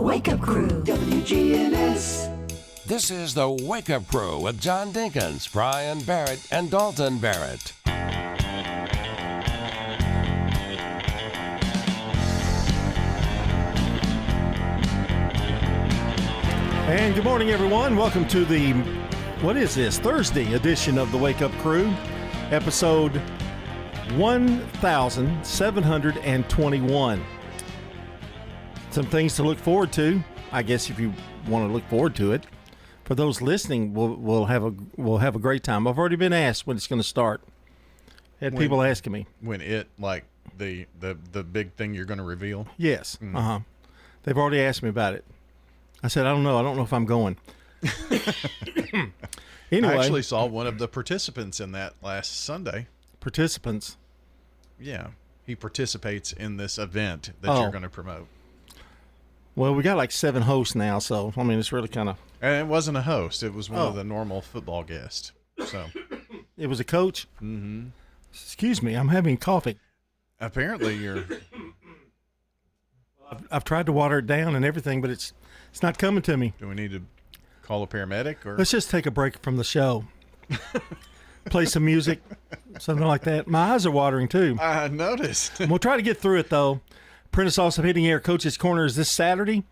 Wake Up Crew, WGNS. This is the Wake Up Crew with John Dinkins, Brian Barrett, and Dalton Barrett. And good morning, everyone. Welcome to the, what is this, Thursday edition of the Wake Up Crew, episode 1721. Some things to look forward to, I guess, if you want to look forward to it. For those listening, we'll have a great time. I've already been asked when it's going to start. Had people asking me. When the big thing you're going to reveal? Yes. They've already asked me about it. I said, I don't know. I don't know if I'm going. Anyway. I actually saw one of the participants in that last Sunday. Participants? Yeah. He participates in this event that you're going to promote. Well, we got like 7 hosts now, so, I mean, it's really kind of... And it wasn't a host. It was one of the normal football guests. So it was a coach? Mm-hmm. Excuse me, I'm having coffee. Apparently you're... I've tried to water it down and everything, but it's not coming to me. Do we need to call a paramedic? Or let's just take a break from the show. Play some music, something like that. My eyes are watering, too. I noticed. We'll try to get through it, though. Prentice Awesome Hitting Air Coach's Corner is this Saturday.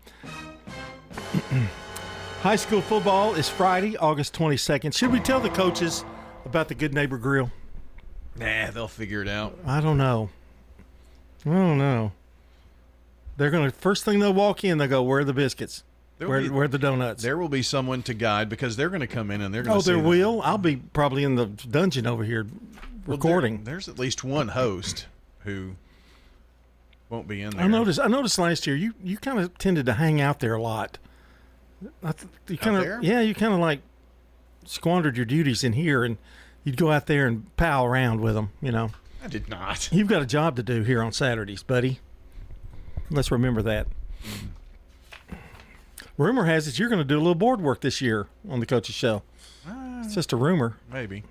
High school football is Friday, August 22nd. Should we tell the coaches about the Good Neighbor Grill? Nah, they'll figure it out. I don't know. They're going to, first thing they'll walk in, they'll go, where are the biscuits? Where are the donuts? There will be someone to guide because they're going to come in and they're going to there will? I'll be probably in the dungeon over here recording. There's at least one host who won't be in there. I noticed last year you kind of tended to hang out there a lot. You kind of like squandered your duties in here, and you'd go out there and pal around with them. You know. I did not. You've got a job to do here on Saturdays, buddy. Let's remember that. Rumor has it you're going to do a little board work this year on the Coach's Show. It's just a rumor. Maybe.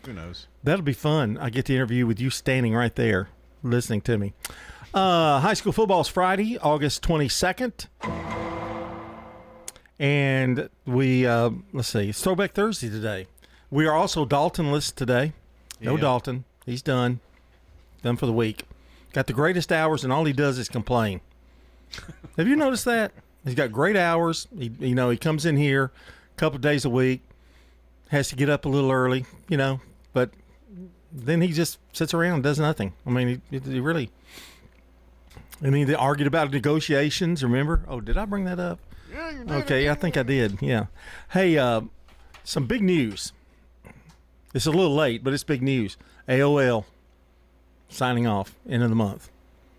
Who knows? That'll be fun. I get to interview with you standing right there, listening to me. High school football is Friday, August 22nd. And we, let's see, it's Throwback Thursday today. We are also Dalton-less today. No Dalton. He's done. Done for the week. Got the greatest hours, and all he does is complain. Have you noticed that? He's got great hours. He comes in here a couple of days a week, has to get up a little early, but then he just sits around and does nothing. I mean, he really... And then they argued about negotiations, remember? Oh, did I bring that up? Yeah, you did. Okay, I think I did, yeah. Hey, some big news. It's a little late, but it's big news. AOL signing off, end of the month.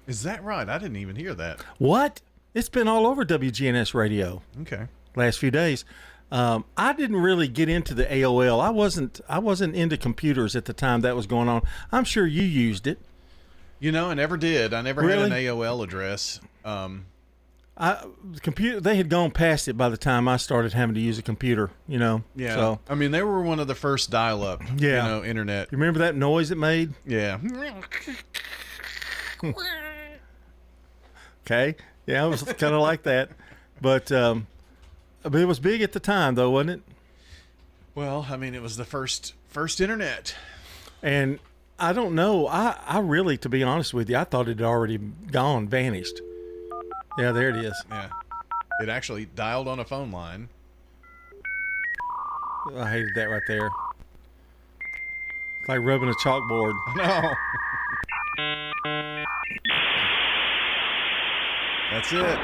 Is that right? I didn't even hear that. What? It's been all over WGNS radio. Okay. Last few days. I didn't really get into the AOL. I wasn't into computers at the time that was going on. I'm sure you used it. I never did. I never had an AOL address. They had gone past it by the time I started having to use a computer, Yeah. So, I mean, they were one of the first dial-up, internet. You remember that noise it made? Yeah. Okay. Yeah, it was kind of like that. But it was big at the time, though, wasn't it? Well, I mean, it was the first internet. And I don't know. I really, to be honest with you, I thought it had already vanished. Yeah, there it is. Yeah. It actually dialed on a phone line. I hated that right there. It's like rubbing a chalkboard. No. That's it.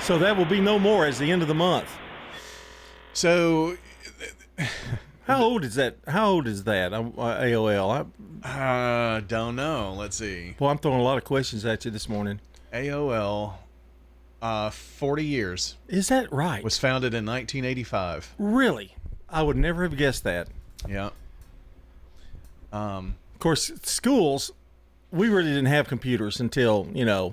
So that will be no more as the end of the month. So... How old is that? AOL? I don't know. Let's see. Well, I'm throwing a lot of questions at you this morning. AOL, 40 years. Is that right? Was founded in 1985. Really? I would never have guessed that. Yeah. Of course, schools, we really didn't have computers until, later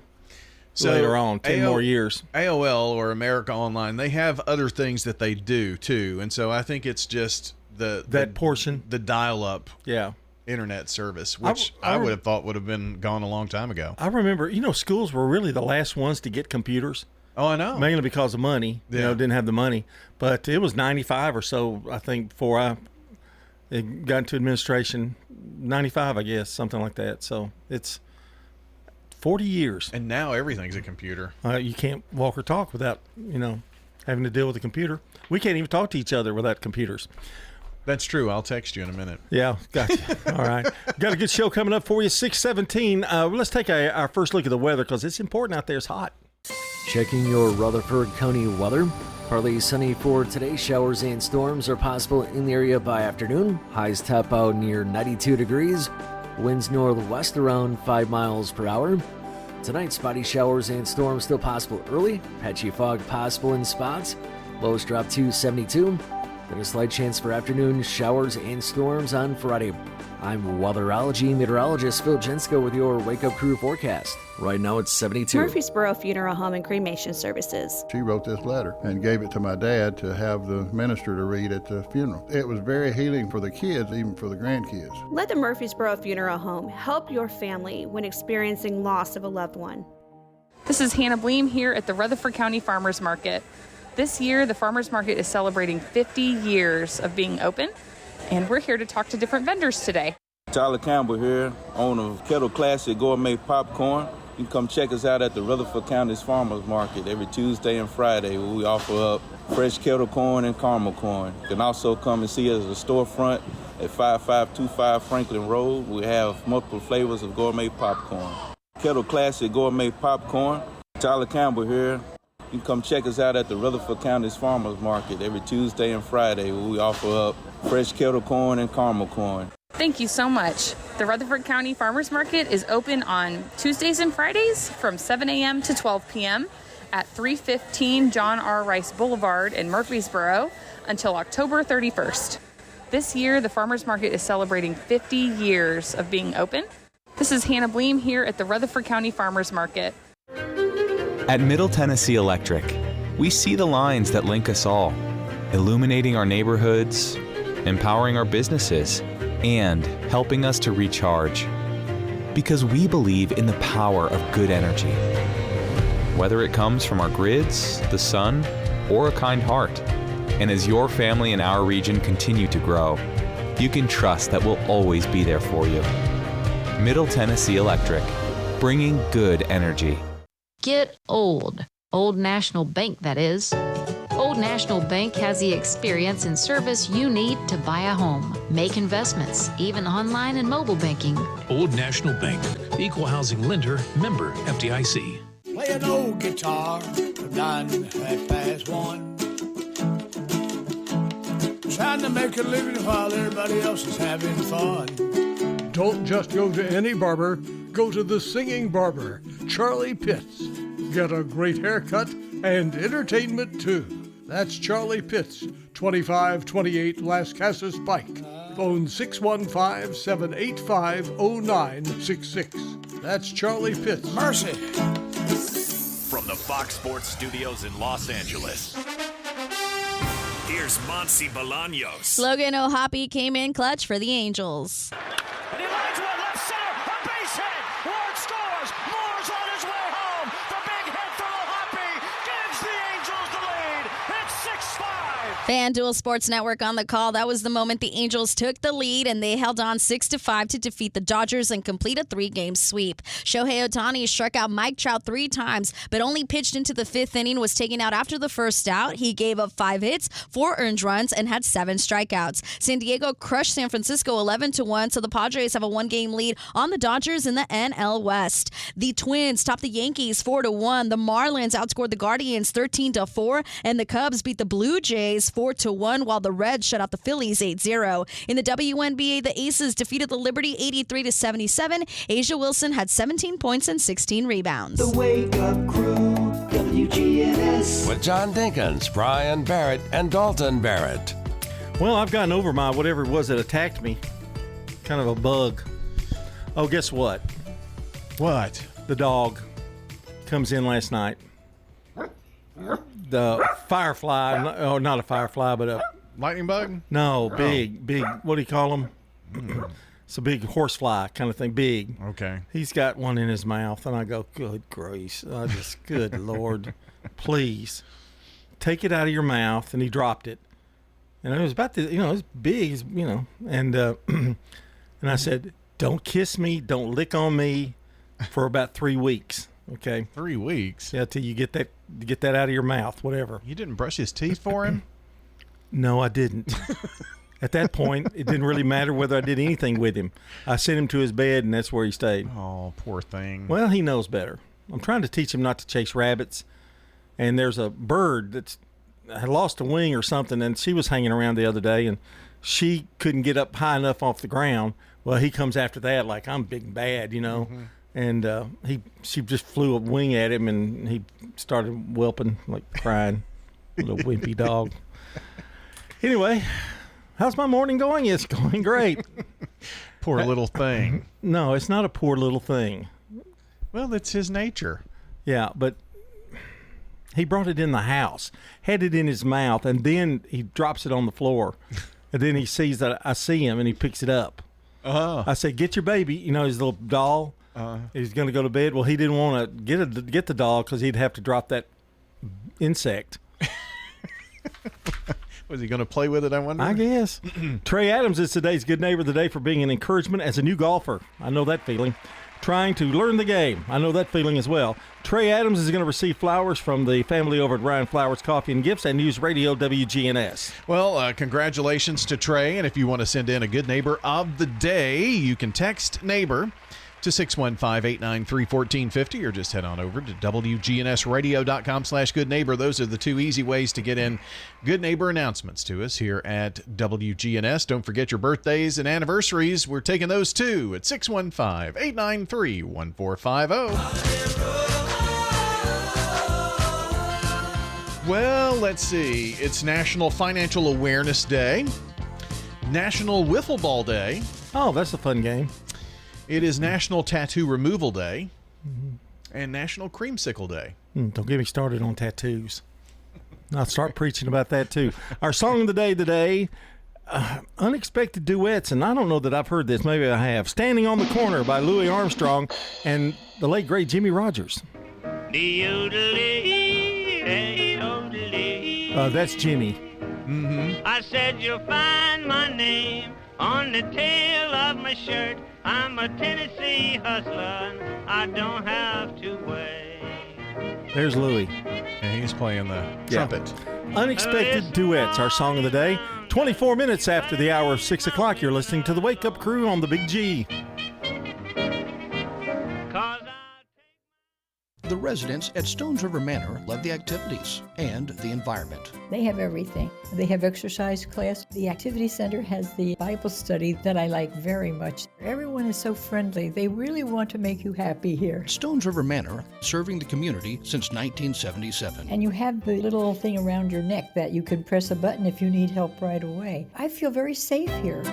on, 10 more years. AOL or America Online, they have other things that they do, too. And so I think it's just that portion. The dial-up. Yeah. Internet service, which I would have thought would have been gone a long time ago. I remember, schools were really the last ones to get computers. Oh, I know. Mainly because of money. Yeah. Didn't have the money. But it was 95 or so, I think, before it got into administration. 95, I guess, something like that. So it's 40 years. And now everything's a computer. You can't walk or talk without, having to deal with a computer. We can't even talk to each other without computers. That's true. I'll text you in a minute. Yeah, gotcha. All right. Got a good show coming up for you, 6:17. Let's take our first look at the weather because it's important out there. It's hot. Checking your Rutherford County weather. Partly sunny for today. Showers and storms are possible in the area by afternoon. Highs top out near 92 degrees. Winds northwest around 5 miles per hour. Tonight, spotty showers and storms still possible early. Patchy fog possible in spots. Lows drop to 72. Then a slight chance for afternoon showers and storms on Friday. I'm weatherology meteorologist Phil Jensko with your Wake Up Crew forecast. Right now it's 72. Murfreesboro Funeral Home and Cremation Services. She wrote this letter and gave it to my dad to have the minister to read at the funeral. It was very healing for the kids, even for the grandkids. Let the Murfreesboro Funeral Home help your family when experiencing loss of a loved one. This is Hannah Bleem here at the Rutherford County Farmers Market. This year, the Farmers Market is celebrating 50 years of being open, and we're here to talk to different vendors today. Charlie Campbell here, owner of Kettle Classic Gourmet Popcorn. You can come check us out at the Rutherford County's Farmers Market every Tuesday and Friday, where we offer up fresh kettle corn and caramel corn. You can also come and see us at the storefront at 5525 Franklin Road. We have multiple flavors of gourmet popcorn. Kettle Classic Gourmet Popcorn. Charlie Campbell here. You can come check us out at the Rutherford County's Farmers Market every Tuesday and Friday, where we offer up fresh kettle corn and caramel corn. Thank you so much. The Rutherford County Farmers Market is open on Tuesdays and Fridays from 7 a.m. to 12 p.m. at 315 John R. Rice Boulevard in Murfreesboro until October 31st. This year, the Farmers Market is celebrating 50 years of being open. This is Hannah Bleem here at the Rutherford County Farmers Market. At Middle Tennessee Electric, we see the lines that link us all, illuminating our neighborhoods, empowering our businesses, and helping us to recharge. Because we believe in the power of good energy. Whether it comes from our grids, the sun, or a kind heart. And as your family and our region continue to grow, you can trust that we'll always be there for you. Middle Tennessee Electric, bringing good energy. Get old. Old National Bank, that is. Old National Bank has the experience and service you need to buy a home, make investments, even online and mobile banking. Old National Bank, equal housing lender, member FDIC. Play an old guitar, 1:09. Trying to make a living while everybody else is having fun. Don't just go to any barber, go to the singing barber, Charlie Pitts. Get a great haircut and entertainment too. That's Charlie Pitts, 2528 Las Casas Pike. Phone 615-785-0966. That's Charlie Pitts. Mercy. From the Fox Sports Studios in Los Angeles, here's Monsi Bolaños. Logan O'Hoppe came in clutch for the Angels. And he lines one left center, a base hit. Ward scores. Moore's on his way home. The big hit from O'Hoppe gives the Angels the lead. It's 6-5. FanDuel Sports Network on the call. That was the moment the Angels took the lead, and they held on 6-5 to defeat the Dodgers and complete a 3-game sweep. Shohei Ohtani struck out Mike Trout 3 times, but only pitched into the 5th inning, was taken out after the first out. He gave up 5 hits, 4 earned runs, and had 7 strikeouts. San Diego crushed San Francisco 11-1, so the Padres have a 1-game lead on the Dodgers in the NL West. The Twins topped the Yankees 4-1. The Marlins outscored the Guardians 13-4, and the Cubs beat the Blue Jays 4-1, while the Reds shut out the Phillies 8-0. In the WNBA, the Aces defeated the Liberty 83-77. Asia Wilson had 17 points and 16 rebounds. The Wake Up Crew, WGNS. With John Dinkins, Brian Barrett, and Dalton Barrett. Well, I've gotten over my whatever it was that attacked me. Kind of a bug. Oh, guess what? What? The dog comes in last night. The firefly, oh, not a firefly, but a lightning bug? No, big, what do you call them? It's a big horsefly kind of thing, big. Okay. He's got one in his mouth, and I go, good grace. Good Lord. please, take it out of your mouth. And he dropped it. And it was about the, it was big, and and I said, don't kiss me, don't lick on me for about 3 weeks. Okay. 3 weeks? Yeah, till you get that out of your mouth, whatever. You didn't brush his teeth for him? No, I didn't. At that point, it didn't really matter whether I did anything with him. I sent him to his bed, and that's where he stayed. Oh, poor thing. Well, he knows better. I'm trying to teach him not to chase rabbits. And there's a bird that's had lost a wing or something, and she was hanging around the other day, and she couldn't get up high enough off the ground. Well, he comes after that like I'm big and bad, Mm-hmm. And she just flew a wing at him, and he started whelping, like crying. Little wimpy dog. Anyway, how's my morning going? It's going great. Poor little thing. No, it's not a poor little thing. Well, that's his nature. Yeah, but he brought it in the house, had it in his mouth, and then he drops it on the floor. And then he sees that I see him, and he picks it up. I said, get your baby, his little doll. He's going to go to bed. Well, he didn't want to get the doll because he'd have to drop that insect. Was he going to play with it, I wonder? I guess. Trey Adams is today's Good Neighbor of the Day for being an encouragement as a new golfer. I know that feeling. Trying to learn the game. I know that feeling as well. Trey Adams is going to receive flowers from the family over at Ryan Flowers Coffee and Gifts and News Radio WGNS. Well, congratulations to Trey. And if you want to send in a Good Neighbor of the Day, you can text neighbor to 615-893-1450 or just head on over to WGNSradio.com/Good Neighbor. Those are the two easy ways to get in Good Neighbor announcements to us here at WGNS. Don't forget your birthdays and anniversaries. We're taking those too at 615-893-1450. Well, let's see. It's National Financial Awareness Day, National Wiffle Ball Day. Oh, that's a fun game. It is National Tattoo Removal Day and National Creamsicle Day. Don't get me started on tattoos. I'll start preaching about that too. Our song of the day today, Unexpected Duets, and I don't know that I've heard this. Maybe I have. Standing on the Corner by Louis Armstrong and the late, great Jimmy Rogers. That's Jimmy. Mm-hmm. I said you'll find my name on the tail of my shirt. I'm a Tennessee hustler, and I don't have to wait. There's Louie. And he's playing the trumpet. Unexpected Duets, our song of the day. 24 minutes after the hour of 6 o'clock, you're listening to the Wake Up Crew on the Big G. The residents at Stones River Manor love the activities and the environment. They have everything. They have exercise class. The activity center has the Bible study that I like very much. Everyone is so friendly. They really want to make you happy here. Stones River Manor, serving the community since 1977. And you have the little thing around your neck that you can press a button if you need help right away. I feel very safe here.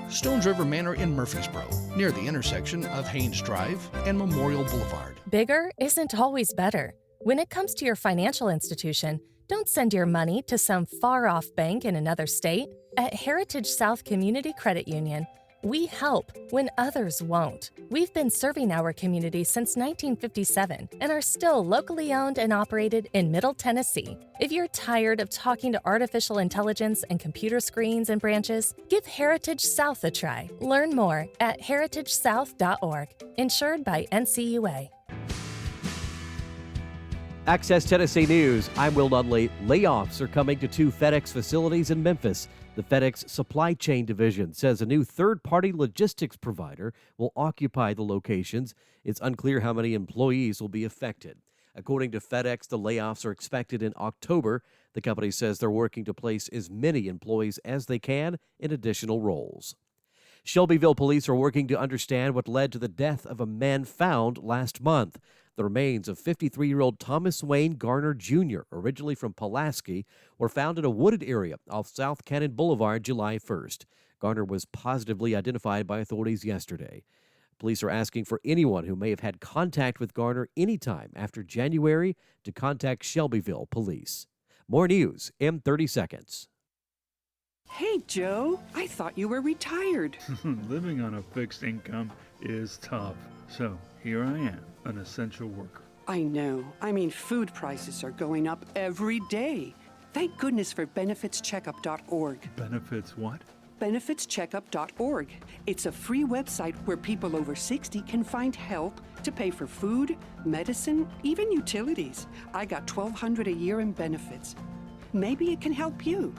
Stones River Manor in Murfreesboro, near the intersection of Haynes Drive and Memorial Boulevard. Bigger isn't always better. When it comes to your financial institution, don't send your money to some far-off bank in another state. At Heritage South Community Credit Union, we help when others won't. We've been serving our community since 1957 and are still locally owned and operated in Middle Tennessee. If you're tired of talking to artificial intelligence and computer screens and branches, give Heritage South a try. Learn more at heritagesouth.org. Insured by NCUA. Access Tennessee News. I'm Will Nunley. Layoffs are coming to 2 FedEx facilities in Memphis. The FedEx Supply Chain Division says a new third-party logistics provider will occupy the locations. It's unclear how many employees will be affected. According to FedEx, the layoffs are expected in October. The company says they're working to place as many employees as they can in additional roles. Shelbyville police are working to understand what led to the death of a man found last month. The remains of 53-year-old Thomas Wayne Garner Jr., originally from Pulaski, were found in a wooded area off South Cannon Boulevard July 1st. Garner was positively identified by authorities yesterday. Police are asking for anyone who may have had contact with Garner anytime after January to contact Shelbyville police. More news in 30 seconds. Hey, Joe, I thought you were retired. Living on a fixed income is tough, so here I am, an essential worker. I know. I mean, food prices are going up every day. Thank goodness for benefitscheckup.org. Benefits what? benefitscheckup.org. It's a free website where people over 60 can find help to pay for food, medicine, even utilities. I got $1,200 a year in benefits. Maybe it can help you.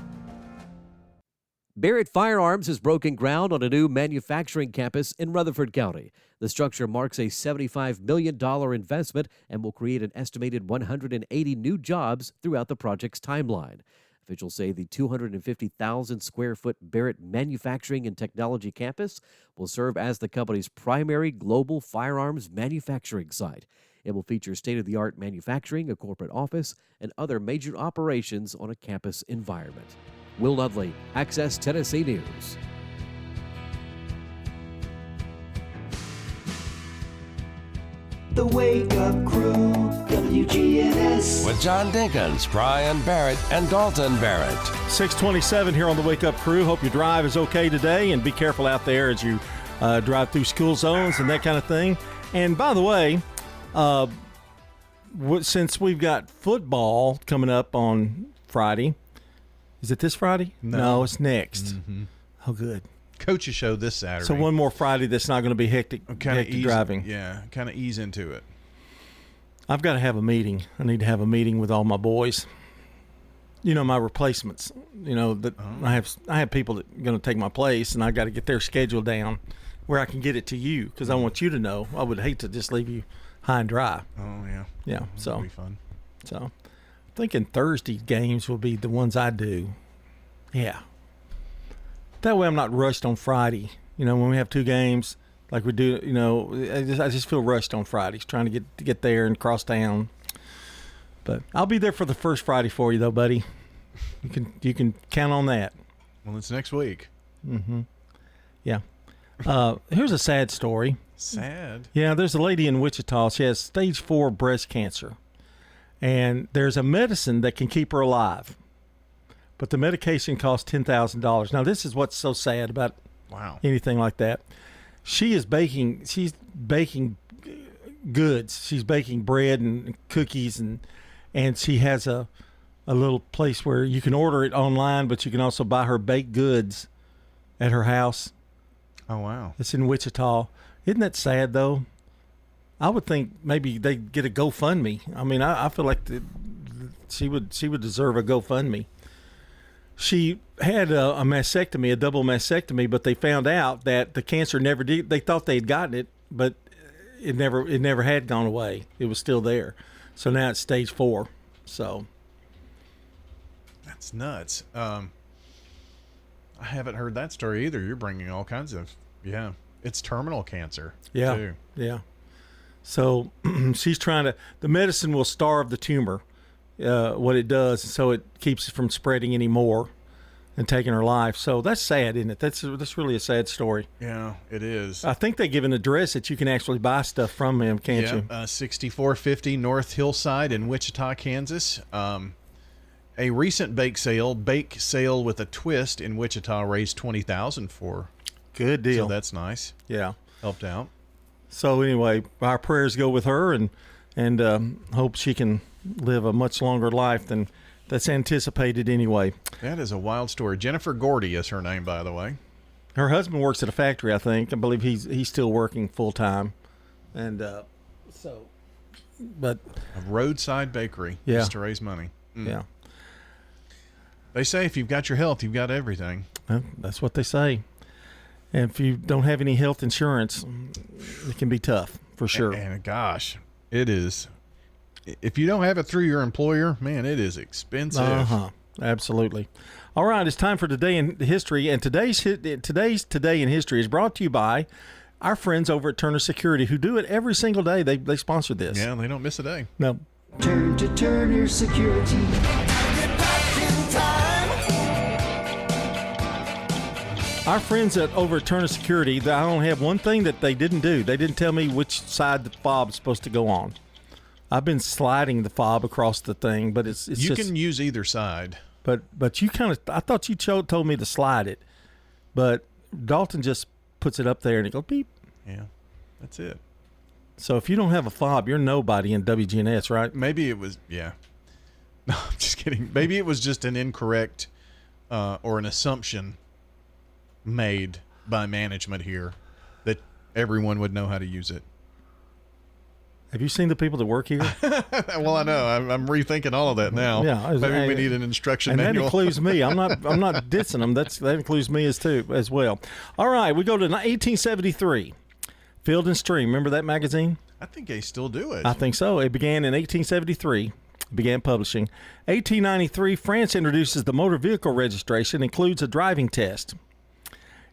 Barrett Firearms has broken ground on a new manufacturing campus in Rutherford County. The structure marks a $75 million investment and will create an estimated 180 new jobs throughout the project's timeline. Officials say the 250,000 square foot Barrett Manufacturing and Technology Campus will serve as the company's primary global firearms manufacturing site. It will feature state-of-the-art manufacturing, a corporate office, and other major operations on a campus environment. Will Dudley, Access Tennessee News. The Wake Up Crew, WGNS. With John Dinkins, Brian Barrett, and Dalton Barrett. 627 here on the Wake Up Crew. Hope your drive is okay today, and be careful out there as you drive through school zones and that kind of thing. And by the way, since we've got football coming up on Friday, is it this Friday? No, it's next. Mm-hmm. Oh, good. Coaches show this Saturday. So one more Friday that's not going to be hectic driving. Yeah, kind of ease into it. I've got to have a meeting. I need to have a meeting with all my boys. You know, my replacements. You know, that I have people that are going to take my place, and I got to get their schedule down where I can get it to you, because I want you to know. I would hate to just leave you high and dry. Oh, yeah. Yeah, That'll be fun. So I'm thinking Thursday games will be the ones I do. Yeah. That way I'm not rushed on Friday. You know, when we have two games like we do, you know, I just feel rushed on Fridays trying to get there and cross town. But I'll be there for the first Friday for you, though, buddy. You can count on that. Well, it's next week. Mm-hmm. Yeah. Here's a sad story. Sad? Yeah, there's a lady in Wichita. She has stage 4 breast cancer. And there's a medicine that can keep her alive. But the medication costs $10,000. Now, this is what's so sad about anything like that. She's baking goods. She's baking bread and cookies, and she has a little place where you can order it online, but you can also buy her baked goods at her house. Oh, wow. It's in Wichita. Isn't that sad, though? I would think maybe they'd get a GoFundMe. I mean, I feel like she would deserve a GoFundMe. She had a mastectomy, a double mastectomy, but they found out that the cancer never did. They thought they had gotten it, but it never had gone away. It was still there. So now it's stage 4. So that's nuts. I haven't heard that story either. You're bringing all kinds of it's terminal cancer. Yeah, too. Yeah. So she's trying to. The medicine will starve the tumor. What it does, so it keeps it from spreading anymore and taking her life. So that's sad, isn't it? That's really a sad story. Yeah, it is. I think they give an address that you can actually buy stuff from him, can't you? 6450 North Hillside in Wichita, Kansas. A recent bake sale with a twist in Wichita raised $20,000 for. Good deal. So that's nice. Yeah, helped out. So anyway, our prayers go with her, and hope she can live a much longer life than that's anticipated anyway. That is a wild story. Jennifer Gordy is her name, by the way. Her husband works at a factory, I think. I believe he's still working full time, and but a roadside bakery just to raise money. Yeah. They say if you've got your health, you've got everything. Well, that's what they say. And if you don't have any health insurance, it can be tough for sure. And gosh, it is. If you don't have it through your employer, man, it is expensive. Absolutely. All right, it's time for Today in History, and today's Today in History is brought to you by our friends over at Turner Security, who do it every single day. They sponsor this. Yeah, they don't miss a day. No. Turn to Turner Security. Our friends over at Turner Security, I only have one thing that they didn't do. They didn't tell me which side the fob is supposed to go on. I've been sliding the fob across the thing, but it's you can use either side. But you I thought you told me to slide it, but Dalton just puts it up there and it goes beep. Yeah, that's it. So if you don't have a fob, you're nobody in WGNS, right? Maybe it was, yeah. No, I'm just kidding. Maybe it was just an incorrect or an assumption made by management here that everyone would know how to use it. Have you seen the people that work here? Well, I know. I'm rethinking all of that now. Yeah, maybe we need an instruction and manual. that includes me. I'm not dissing them. That includes me as well. All right, we go to 1873. Field and Stream. Remember that magazine? I think they still do it. I think so. It began in 1873. Began publishing. 1893, France introduces the motor vehicle registration, includes a driving test.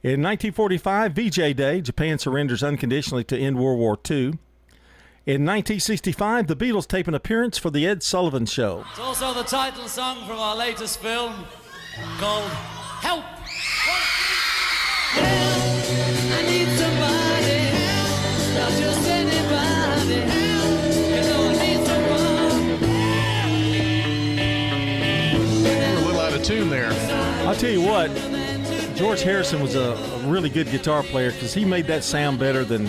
In 1945, VJ Day, Japan surrenders unconditionally to end World War II. In 1965, the Beatles tape an appearance for The Ed Sullivan Show. It's also the title song from our latest film called Help! I need somebody help, not just anybody help, you know I need someone. We're a little out of tune there. I'll tell you what, George Harrison was a really good guitar player because he made that sound better than.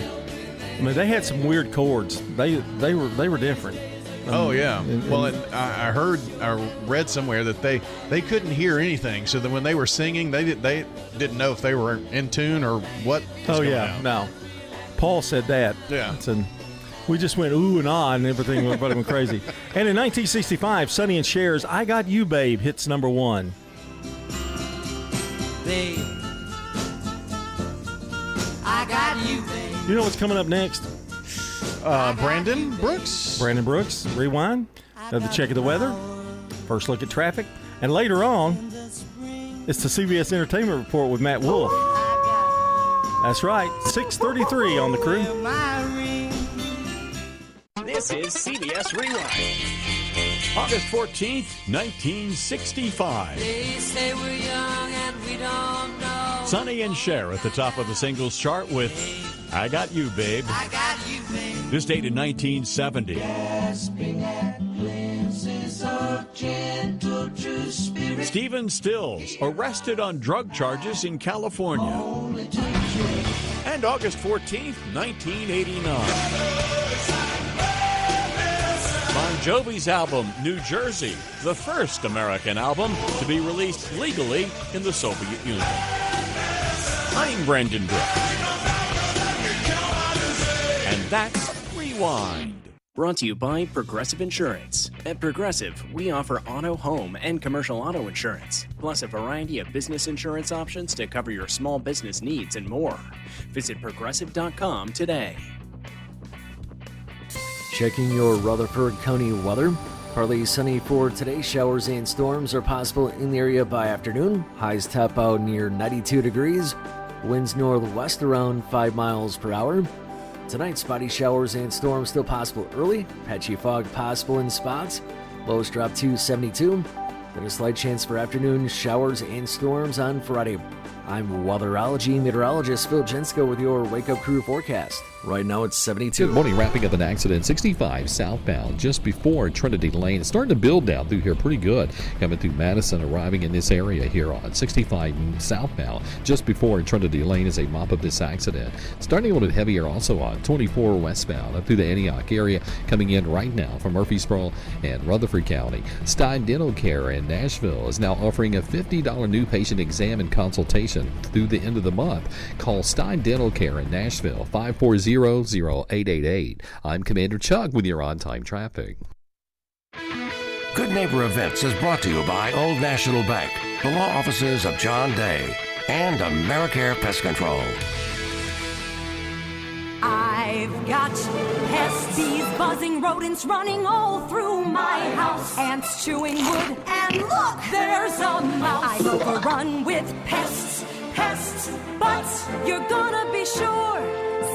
I mean, they had some weird chords. They were different. Oh yeah. I read somewhere that they couldn't hear anything, so that when they were singing, they didn't know if they were in tune or what. No. Paul said that. Yeah. We just went ooh and ah, and everything went crazy. And in 1965, Sonny and Cher's "I Got You, Babe" hits number 1. Babe, I got you, babe. You know what's coming up next? Brandon Brooks. Brandon Brooks, Rewind. The check of the weather. First look at traffic. And later on, it's the CBS Entertainment Report with Matt Wolf. That's right, 6:33 on the crew. This is CBS Rewind. August 14th, 1965. They say we're young and we don't know. Sonny and Cher at the top of the singles chart with I Got You, Babe. I got you, babe. This date in 1970. Stephen Stills arrested on drug charges in California. And August 14th, 1989. Bon Jovi's album, New Jersey, the first American album to be released legally in the Soviet Union. I'm Brandon Brooks. And that's Rewind. Brought to you by Progressive Insurance. At Progressive, we offer auto, home, and commercial auto insurance, plus a variety of business insurance options to cover your small business needs and more. Visit Progressive.com today. Checking your Rutherford County weather. Partly sunny for today. Showers and storms are possible in the area by afternoon. Highs top out near 92 degrees. Winds northwest around 5 miles per hour. Tonight, spotty showers and storms still possible early. Patchy fog possible in spots. Lows drop to 72. Then a slight chance for afternoon showers and storms on Friday. I'm weatherology meteorologist Phil Jensko with your Wake Up Crew forecast. Right now it's 72. Good morning. Wrapping up an accident 65 southbound just before Trinity Lane. It's starting to build down through here pretty good. Coming through Madison, arriving in this area here on 65 southbound just before Trinity Lane is a mop of this accident. Starting a little bit heavier also on 24 westbound up through the Antioch area. Coming in right now from Murfreesboro and Rutherford County. Stein Dental Care in Nashville is now offering a $50 new patient exam and consultation through the end of the month. Call Stein Dental Care in Nashville 540-0888. I'm Commander Chuck with your on-time traffic. Good Neighbor Events is brought to you by Old National Bank, the law offices of John Day, and Americare Pest Control. I've got pests, bees, buzzing rodents running all through my house. Ants chewing wood, and look, there's a mouse. I'm overrun with pests, but you're gonna be sure,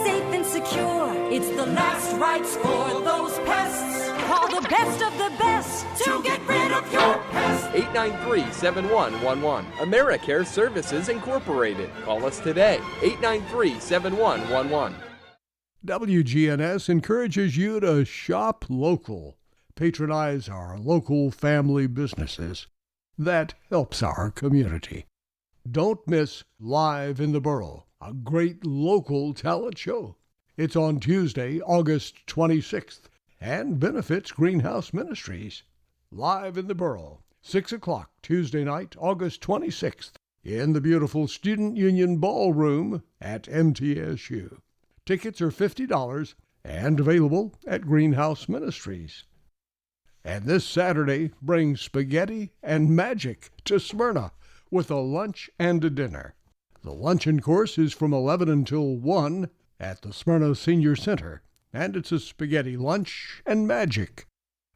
safe and secure. It's the last rites for those pests. Call the best of the best to get rid of your pests. 893-7111. AmeriCare Services Incorporated. Call us today. 893-7111. WGNS encourages you to shop local. Patronize our local family businesses. That helps our community. Don't miss Live in the Borough, a great local talent show. It's on Tuesday, August 26th, and benefits Greenhouse Ministries. Live in the Borough, 6 o'clock Tuesday night, August 26th, in the beautiful Student Union Ballroom at MTSU. Tickets are $50 and available at Greenhouse Ministries. And this Saturday, bring spaghetti and magic to Smyrna with a lunch and a dinner. The luncheon course is from 11 until 1 at the Smyrna Senior Center, and it's a spaghetti lunch and magic.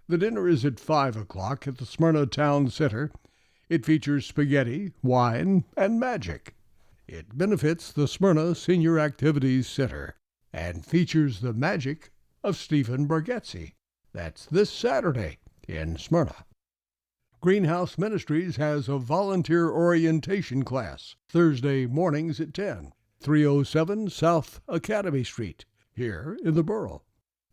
The dinner is at 5 o'clock at the Smyrna Town Center. It features spaghetti, wine, and magic. It benefits the Smyrna Senior Activities Center and features the magic of Stephen Bargetzi. That's this Saturday in Smyrna. Greenhouse Ministries has a volunteer orientation class Thursday mornings at 10, 307 South Academy Street, here in the Borough.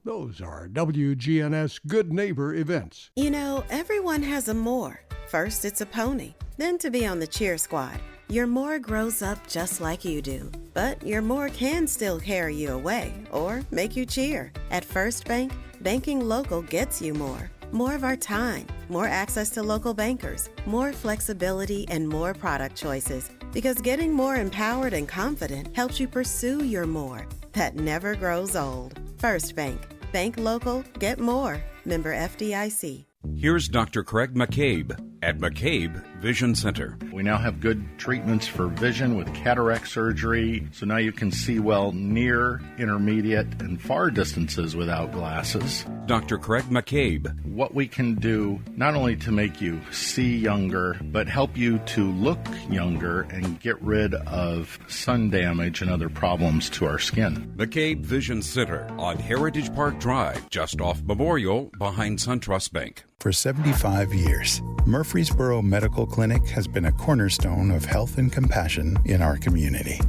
Those are WGNS Good Neighbor events. You know, everyone has a more. First, it's a pony, then to be on the cheer squad. Your more grows up just like you do, but your more can still carry you away or make you cheer. At First Bank, banking local gets you more. More of our time, more access to local bankers, more flexibility, and more product choices. Because getting more empowered and confident helps you pursue your more. That never grows old. First Bank. Bank local, get more. Member FDIC. Here's Dr. Craig McCabe at McCabe Vision Center. We now have good treatments for vision with cataract surgery, so now you can see well near, intermediate, and far distances without glasses. Dr. Craig McCabe. What we can do not only to make you see younger, but help you to look younger and get rid of sun damage and other problems to our skin. McCabe Vision Center on Heritage Park Drive, just off Memorial, behind SunTrust Bank. For 75 years, Murfreesboro Medical Clinic has been a cornerstone of health and compassion in our community.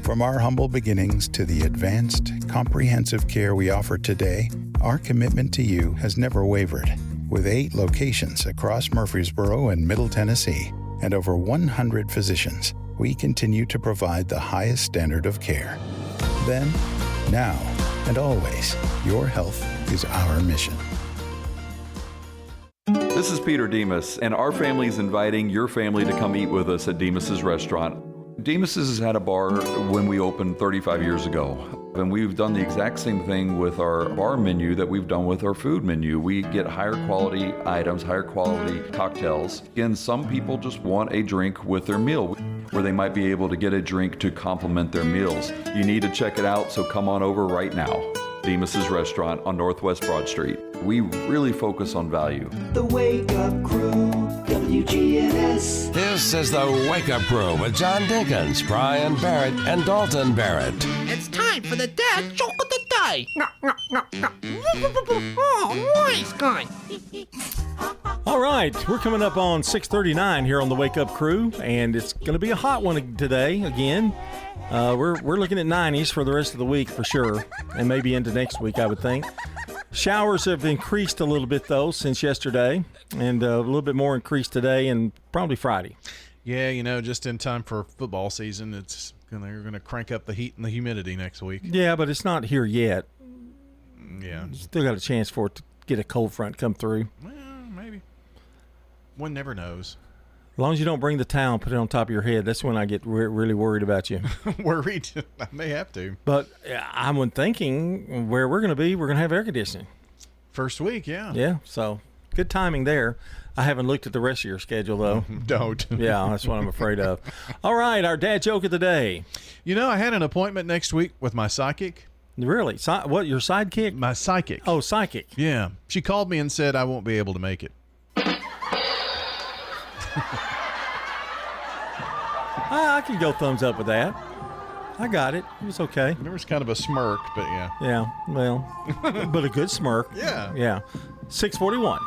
From our humble beginnings to the advanced, comprehensive care we offer today, our commitment to you has never wavered. With 8 locations across Murfreesboro and Middle Tennessee and over 100 physicians, we continue to provide the highest standard of care. Then, now, and always, your health is our mission. This is Peter Demas, and our family is inviting your family to come eat with us at Demas's Restaurant. Demas's has had a bar when we opened 35 years ago, and we've done the exact same thing with our bar menu that we've done with our food menu. We get higher quality items, higher quality cocktails. Again, some people just want a drink with their meal, where they might be able to get a drink to complement their meals. You need to check it out, so come on over right now. Demas's Restaurant on Northwest Broad Street. We really focus on value. The Wake Up Crew, WGNS. This is the Wake Up Crew with John Dinkins, Brian Barrett, and Dalton Barrett. It's time for the dad joke of the day. Oh, nice guy. All right, we're coming up on 6:39 here on the Wake Up Crew, and it's going to be a hot one today again. We're looking at 90s for the rest of the week for sure, and maybe into next week, I would think. Showers have increased a little bit, though, since yesterday, and a little bit more increased today and probably Friday. Yeah, you know, just in time for football season, they're going to crank up the heat and the humidity next week. Yeah, but it's not here yet. Yeah. Still got a chance for it to get a cold front come through. Well, maybe. One never knows. As long as you don't bring the towel and put it on top of your head, that's when I get really worried about you. Worried? I may have to. But I'm thinking where we're going to be, we're going to have air conditioning. First week, yeah. Yeah, so good timing there. I haven't looked at the rest of your schedule, though. Don't. Yeah, that's what I'm afraid of. All right, our dad joke of the day. You know, I had an appointment next week with my psychic. Really? What, your sidekick? My psychic. Oh, psychic. Yeah. She called me and said I won't be able to make it. I can go thumbs up with that. I got it. It was okay. There was kind of a smirk, but yeah. Yeah, well, but a good smirk. Yeah. Yeah. 6:41.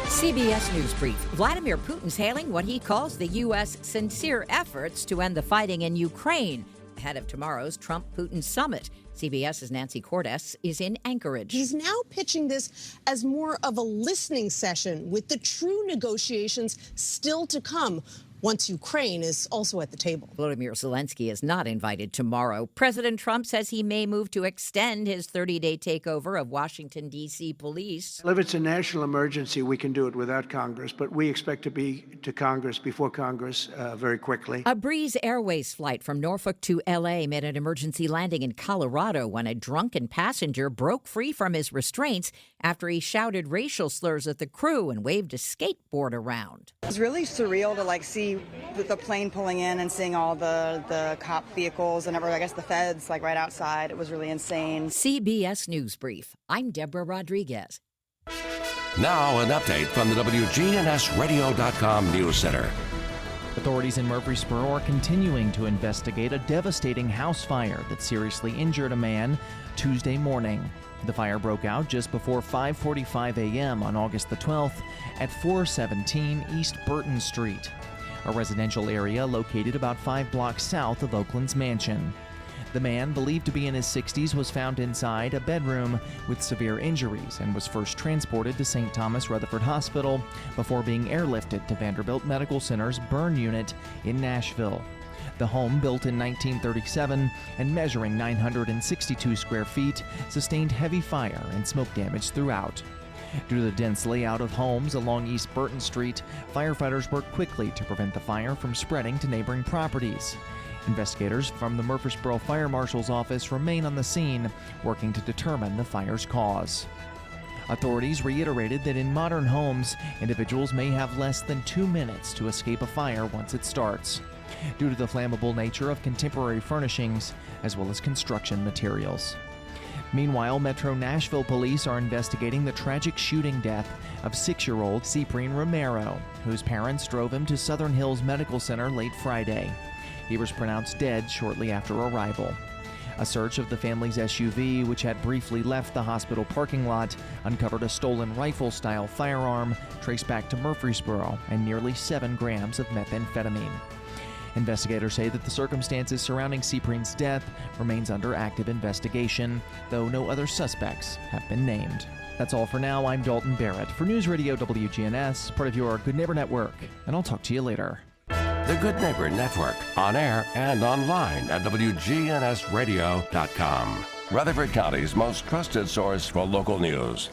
CBS News Brief. Vladimir Putin's hailing what he calls the U.S. sincere efforts to end the fighting in Ukraine ahead of tomorrow's Trump-Putin summit. CBS's Nancy Cordes is in Anchorage. He's now pitching this as more of a listening session with the true negotiations still to come. once Ukraine is also at the table. Volodymyr Zelensky is not invited tomorrow. President Trump says he may move to extend his 30-day takeover of Washington, D.C. police. If it's a national emergency, we can do it without Congress, but we expect to be to Congress before Congress very quickly. A Breeze Airways flight from Norfolk to L.A. made an emergency landing in Colorado when a drunken passenger broke free from his restraints after he shouted racial slurs at the crew and waved a skateboard around. It was really surreal to see the plane pulling in and seeing all the cop vehicles and I guess the feds right outside. It was really insane. CBS News Brief. I'm Deborah Rodriguez. Now an update from the WGNSradio.com News Center. Authorities in Murfreesboro are continuing to investigate a devastating house fire that seriously injured a man Tuesday morning. The fire broke out just before 5:45 a.m. on August the 12th at 417 East Burton Street, a residential area located about 5 blocks south of Oakland's mansion. The man, believed to be in his 60s, was found inside a bedroom with severe injuries and was first transported to St. Thomas Rutherford Hospital before being airlifted to Vanderbilt Medical Center's burn unit in Nashville. The home, built in 1937 and measuring 962 square feet, sustained heavy fire and smoke damage throughout. Due to the dense layout of homes along East Burton Street, firefighters worked quickly to prevent the fire from spreading to neighboring properties. Investigators from the Murfreesboro Fire Marshal's office remain on the scene, working to determine the fire's cause. Authorities reiterated that in modern homes, individuals may have less than 2 minutes to escape a fire once it starts, due to the flammable nature of contemporary furnishings as well as construction materials. Meanwhile, Metro Nashville police are investigating the tragic shooting death of 6-year-old Cyprian Romero, whose parents drove him to Southern Hills Medical Center late Friday. He was pronounced dead shortly after arrival. A search of the family's SUV, which had briefly left the hospital parking lot, uncovered a stolen rifle-style firearm traced back to Murfreesboro and nearly 7 grams of methamphetamine. Investigators say that the circumstances surrounding Cyprian's death remains under active investigation, though no other suspects have been named. That's all for now. I'm Dalton Barrett for News Radio WGNS, part of your Good Neighbor Network, and I'll talk to you later. The Good Neighbor Network, on air and online at WGNSradio.com. Rutherford County's most trusted source for local news.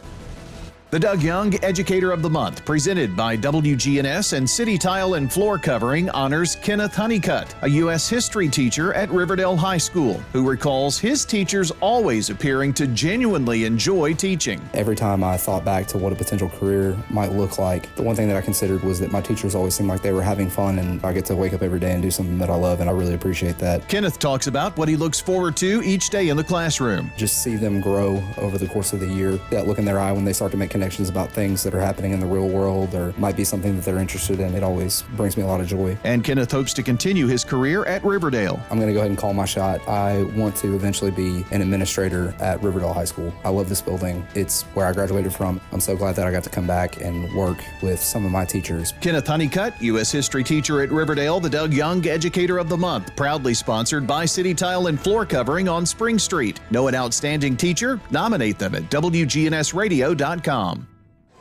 The Doug Young Educator of the Month, presented by WGNS and City Tile and Floor Covering, honors Kenneth Honeycutt, a U.S. history teacher at Riverdale High School, who recalls his teachers always appearing to genuinely enjoy teaching. Every time I thought back to what a potential career might look like, the one thing that I considered was that my teachers always seemed like they were having fun, and I get to wake up every day and do something that I love, and I really appreciate that. Kenneth talks about what he looks forward to each day in the classroom. Just see them grow over the course of the year, that look in their eye when they start to make connections about things that are happening in the real world or might be something that they're interested in. It always brings me a lot of joy. And Kenneth hopes to continue his career at Riverdale. I'm going to go ahead and call my shot. I want to eventually be an administrator at Riverdale High School. I love this building. It's where I graduated from. I'm so glad that I got to come back and work with some of my teachers. Kenneth Honeycutt, U.S. history teacher at Riverdale, the Doug Young Educator of the Month, proudly sponsored by City Tile and Floor Covering on Spring Street. Know an outstanding teacher? Nominate them at WGNSradio.com.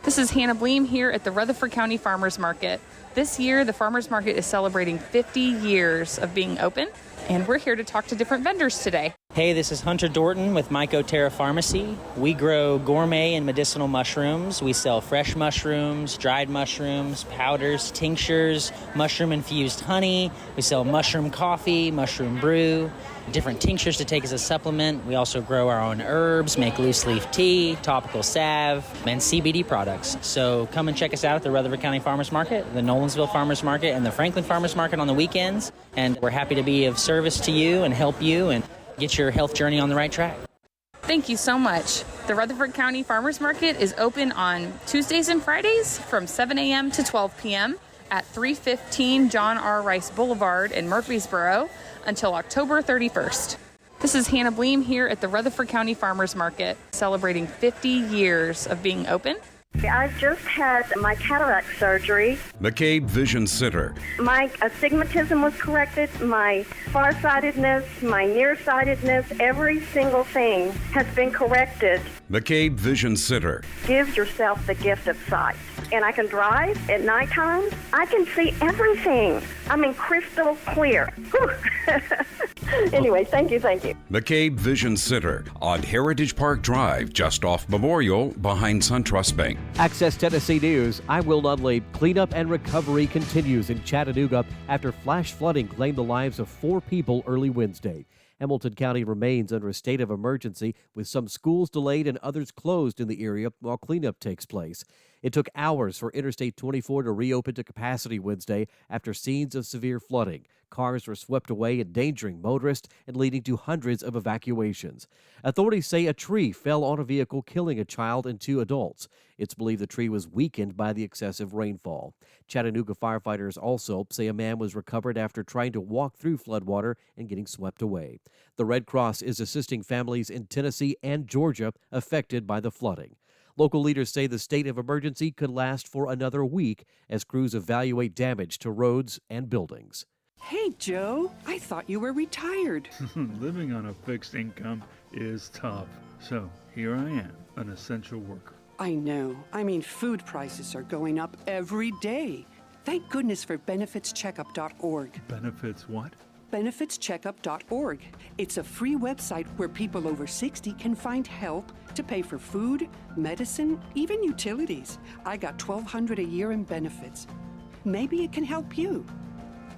This is Hannah Bleem here at the Rutherford County Farmers Market. This year, the Farmers Market is celebrating 50 years of being open, and we're here to talk to different vendors today. Hey, this is Hunter Dorton with Mycoterra Pharmacy. We grow gourmet and medicinal mushrooms. We sell fresh mushrooms, dried mushrooms, powders, tinctures, mushroom-infused honey. We sell mushroom coffee, mushroom brew, different tinctures to take as a supplement. We also grow our own herbs, make loose leaf tea, topical salve, and CBD products. So come and check us out at the Rutherford County Farmers Market, the Nolensville Farmers Market, and the Franklin Farmers Market on the weekends. And we're happy to be of service to you and help you and get your health journey on the right track. Thank you so much. The Rutherford County Farmers Market is open on Tuesdays and Fridays from 7 a.m. to 12 p.m. at 315 John R. Rice Boulevard in Murfreesboro until October 31st. This is Hannah Bleem here at the Rutherford County Farmers Market, celebrating 50 years of being open. I just had my cataract surgery. McCabe Vision Center. My astigmatism was corrected, my farsightedness, my nearsightedness, every single thing has been corrected. McCabe Vision Center. Give yourself the gift of sight. and I can drive at nighttime. I can see everything. I mean, crystal clear. Whew. Anyway, thank you. McCabe Vision Center on Heritage Park Drive, just off Memorial, behind SunTrust Bank. Access Tennessee News. I'm Will Dudley. Cleanup and recovery continues in Chattanooga after flash flooding claimed the lives of 4 people early Wednesday. Hamilton County remains under a state of emergency, with some schools delayed and others closed in the area while cleanup takes place. It took hours for Interstate 24 to reopen to capacity Wednesday after scenes of severe flooding. Cars were swept away, endangering motorists and leading to hundreds of evacuations. Authorities say a tree fell on a vehicle, killing a child and 2 adults. It's believed the tree was weakened by the excessive rainfall. Chattanooga firefighters also say a man was recovered after trying to walk through floodwater and getting swept away. The Red Cross is assisting families in Tennessee and Georgia affected by the flooding. Local leaders say the state of emergency could last for another week as crews evaluate damage to roads and buildings. Hey, Joe, I thought you were retired. Living on a fixed income is tough. So here I am, an essential worker. I know. I mean, food prices are going up every day. Thank goodness for benefitscheckup.org. Benefits what? Benefitscheckup.org. It's a free website where people over 60 can find help to pay for food, medicine, even utilities. I got $1,200 a year in benefits. Maybe it can help you.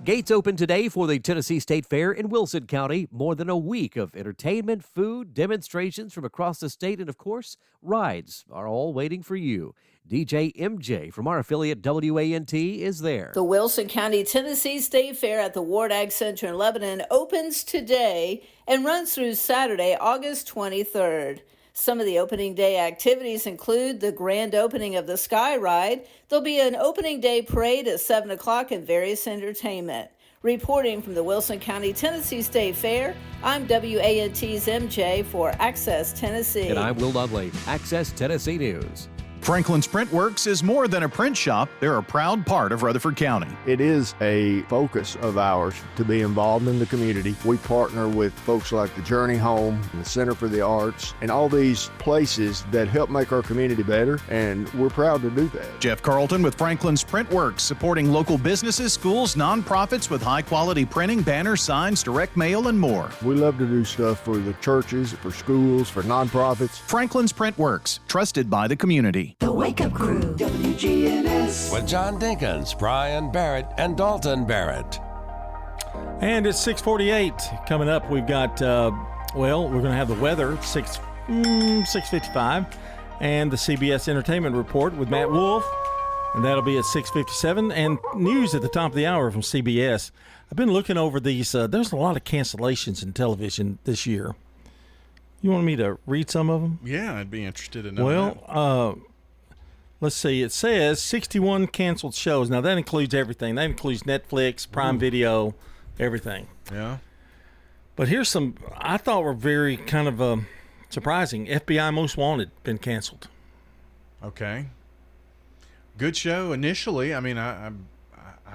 Gates open today for the Tennessee State Fair in Wilson County. More than a week of entertainment, food, demonstrations from across the state, and of course, rides are all waiting for you. DJ MJ from our affiliate WANT is there. The Wilson County Tennessee State Fair at the Ward Ag Center in Lebanon opens today and runs through Saturday, August 23rd. Some of the opening day activities include the grand opening of the Sky Ride. There'll be an opening day parade at 7 o'clock and various entertainment. Reporting from the Wilson County Tennessee State Fair, I'm WANT's MJ for Access Tennessee. And I'm Will Dudley, Access Tennessee News. Franklin's Print Works is more than a print shop. They're a proud part of Rutherford County. It is a focus of ours to be involved in the community. We partner with folks like the Journey Home, and the Center for the Arts, and all these places that help make our community better, and we're proud to do that. Jeff Carlton with Franklin's Print Works, supporting local businesses, schools, nonprofits with high-quality printing, banners, signs, direct mail, and more. We love to do stuff for the churches, for schools, for nonprofits. Franklin's Print Works, trusted by the community. The Wake Up Crew, WGNS. With John Dinkins, Brian Barrett, and Dalton Barrett. And it's 6:48. Coming up, we've got, we're going to have the weather, 6:55, and the CBS Entertainment Report with Matt Wolf, and that'll be at 6:57, and news at the top of the hour from CBS. I've been looking over these. There's a lot of cancellations in television this year. You want me to read some of them? Yeah, I'd be interested in knowing that. Well, let's see. It says 61 canceled shows. Now, that includes everything. That includes Netflix, Prime Video, everything. Yeah. But here's some I thought were very kind of surprising. FBI Most Wanted been canceled. Okay. Good show initially. I mean, I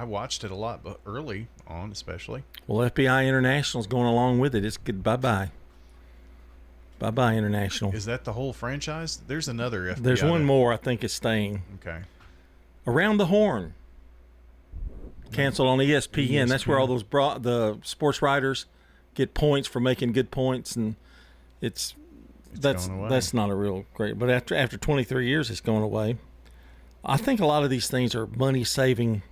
watched it a lot, but early on especially. Well, FBI International's going along with it. It's good. Bye-bye. Bye-bye, International. Is that the whole franchise? There's another FBI. There's one more I think is staying. Okay. Around the Horn. Canceled on ESPN. That's where all those the sports writers get points for making good points, and that's not a real great. But after 23 years, it's going away. I think a lot of these things are money-saving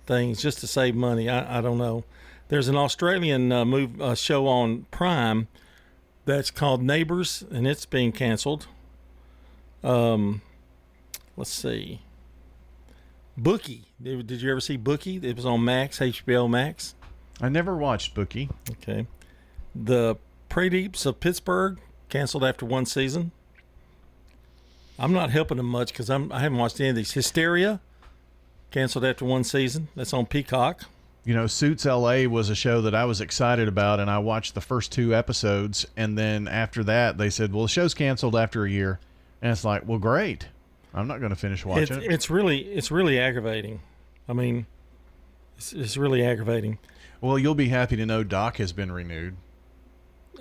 things just to save money. I don't know. There's an Australian show on Prime that's called Neighbours, and it's being canceled. Let's see. Bookie. Did you ever see Bookie? It was on Max, HBO Max. I never watched Bookie. Okay. The Predeeps of Pittsburgh, canceled after one season. I'm not helping them much because I haven't watched any of these. Hysteria, canceled after one season. That's on Peacock. You know, Suits LA was a show that I was excited about, and I watched the first 2 episodes, and then after that, they said, well, the show's canceled after a year. And it's like, well, great. I'm not going to finish watching it. It's really aggravating. I mean, it's really aggravating. Well, you'll be happy to know Doc has been renewed.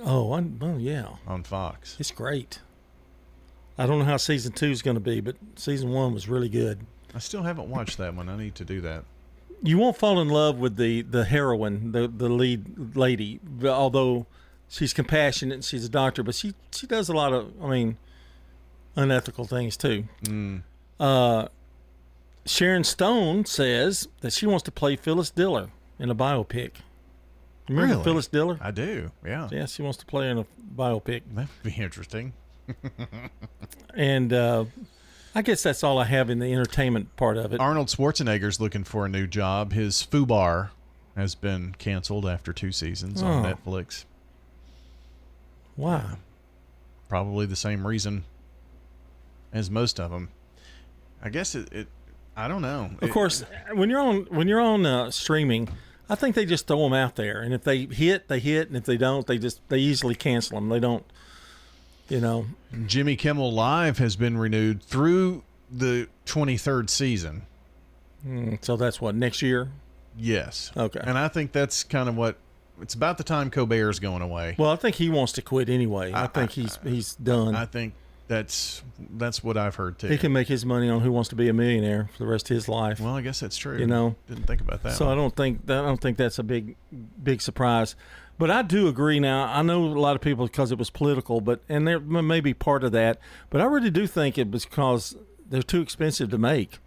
Oh, yeah. On Fox. It's great. I don't know how season 2 is going to be, but season 1 was really good. I still haven't watched that one. I need to do that. You won't fall in love with the heroine, the lead lady, although she's compassionate and she's a doctor, but she does a lot of, unethical things too. Sharon Stone says that she wants to play Phyllis Diller in a biopic. Remember Really? Phyllis Diller? I do, yeah. Yeah, she wants to play in a biopic. That'd be interesting. And I guess that's all I have in the entertainment part of it. Arnold Schwarzenegger's looking for a new job. His FUBAR has been canceled after 2 seasons on Netflix. Wow. Probably the same reason as most of them. I guess I don't know. Of course, when you're on streaming, I think they just throw them out there, and if they hit, they hit, and if they don't, they easily cancel them. They don't, Jimmy Kimmel Live has been renewed through the 23rd season. So that's what, next year? Yes. Okay. And I think that's kind of what it's about the time Colbert's going away. Well, I think he wants to quit anyway. I think he's done. I think that's what I've heard too. He can make his money on Who Wants to Be a Millionaire for the rest of his life. Well, I guess that's true. Didn't think about that. So I don't think that's a big surprise. But I do agree now. I know a lot of people because it was political, and there may be part of that. But I really do think it was because they're too expensive to make.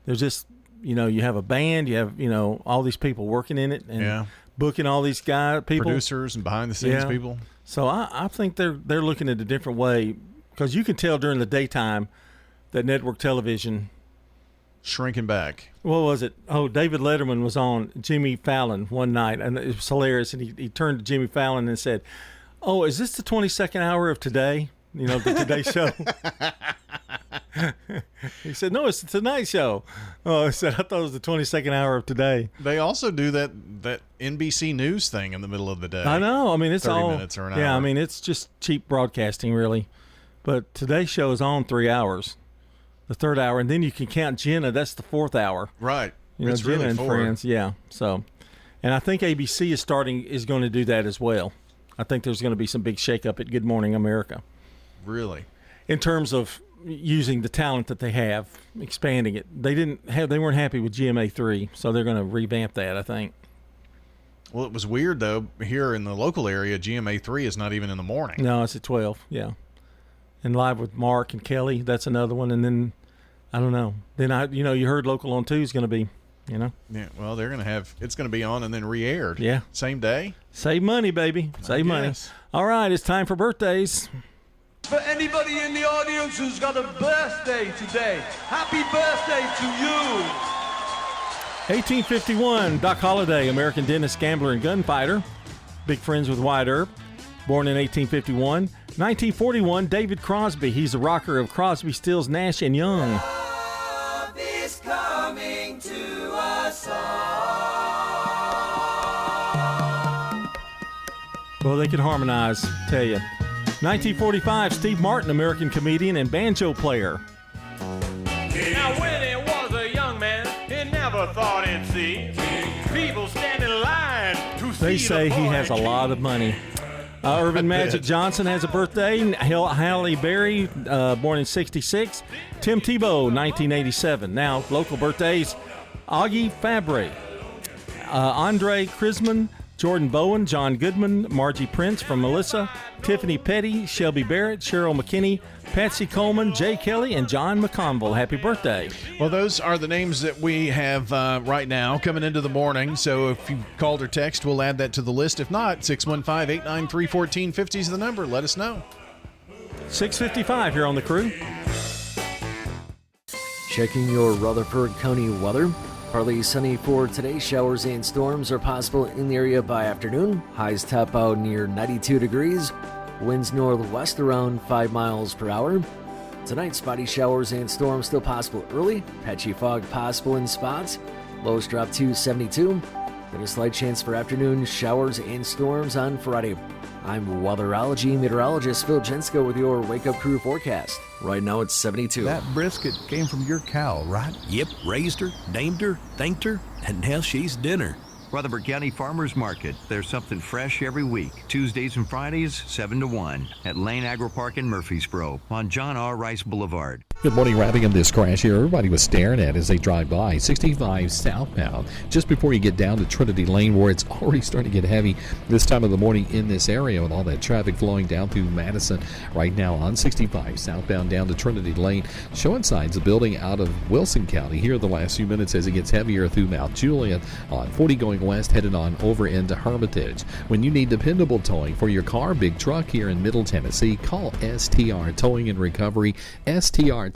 There's just, you have a band, you have, all these people working in it and booking all these people. Producers and behind the scenes people. So I think they're looking at a different way. Because you can tell during the daytime that network television shrinking back. What was it? Oh, David Letterman was on Jimmy Fallon one night, and it was hilarious. And he turned to Jimmy Fallon and said, "Oh, is this the 22nd hour of Today? The Today Show?" He said, "No, it's the Tonight Show." Oh, I said, "I thought it was the 22nd hour of Today." They also do that NBC News thing in the middle of the day. I know. It's 30 all minutes or an hour. Yeah, it's just cheap broadcasting, really. But today's show is on 3 hours, the third hour, and then you can count Jenna. That's the fourth hour. Right. It's Jenna and Friends. Yeah. So, and I think ABC is going to do that as well. I think there's going to be some big shakeup at Good Morning America. Really? In terms of using the talent that they have, expanding it. They weren't happy with GMA3, so they're going to revamp that, I think. Well, it was weird though. Here in the local area, GMA3 is not even in the morning. No, it's at 12. Yeah. And Live with Mark and Kelly, that's another one. And then, I don't know. Then you heard Local on 2 is going to be, Yeah, well, they're going to it's going to be on and then re-aired. Yeah. Same day. Save money, baby. Save money. All right, it's time for birthdays. For anybody in the audience who's got a birthday today, happy birthday to you. 1851, Doc Holliday, American dentist, gambler, and gunfighter. Big friends with Wyatt Earp. Born in 1851. 1941, David Crosby. He's the rocker of Crosby, Stills, Nash, and Young. Love is coming to us all. Well, they can harmonize, tell you. 1945, Steve Martin, American comedian and banjo player. Now when he was a young man, he never thought he'd see people stand in line to see They say he has a lot of money. Irvin Magic Johnson has a birthday. Halle Berry, born in 66. Tim Tebow, 1987. Now, local birthdays. Augie Fabre, Andre Krisman, Jordan Bowen, John Goodman, Margie Prince from Melissa, Tiffany Petty, Shelby Barrett, Cheryl McKinney, Patsy Coleman, Jay Kelly, and John McConville. Happy birthday. Well, those are the names that we have right now coming into the morning. So if you called or text, we'll add that to the list. If not, 615-893-1450 is the number. Let us know. 6:55 here on The Crew. Checking your Rutherford County weather. Partly sunny for today. Showers and storms are possible in the area by afternoon. Highs top out near 92 degrees. Winds northwest around 5 miles per hour. Tonight, spotty showers and storms still possible early. Patchy fog possible in spots. Lows drop to 72. Then a slight chance for afternoon showers and storms on Friday. I'm weatherology meteorologist Phil Jensko with your Wake Up Crew forecast. Right now it's 72. That brisket came from your cow, right? Yep, raised her, named her, thanked her, and now she's dinner. Rutherford County Farmers Market. There's something fresh every week. Tuesdays and Fridays, 7 to 1 at Lane Agri Park in Murfreesboro on John R. Rice Boulevard. Good morning. Wrapping up this crash here, everybody was staring at as they drive by 65 southbound just before you get down to Trinity Lane, where it's already starting to get heavy this time of the morning in this area with all that traffic flowing down through Madison right now on 65 southbound down to Trinity Lane, showing signs of building out of Wilson County here the last few minutes as it gets heavier through Mount Juliet on 40 going west, headed on over into Hermitage. When you need dependable towing for your car, big truck here in Middle Tennessee, call STR Towing and Recovery, STRTow.com.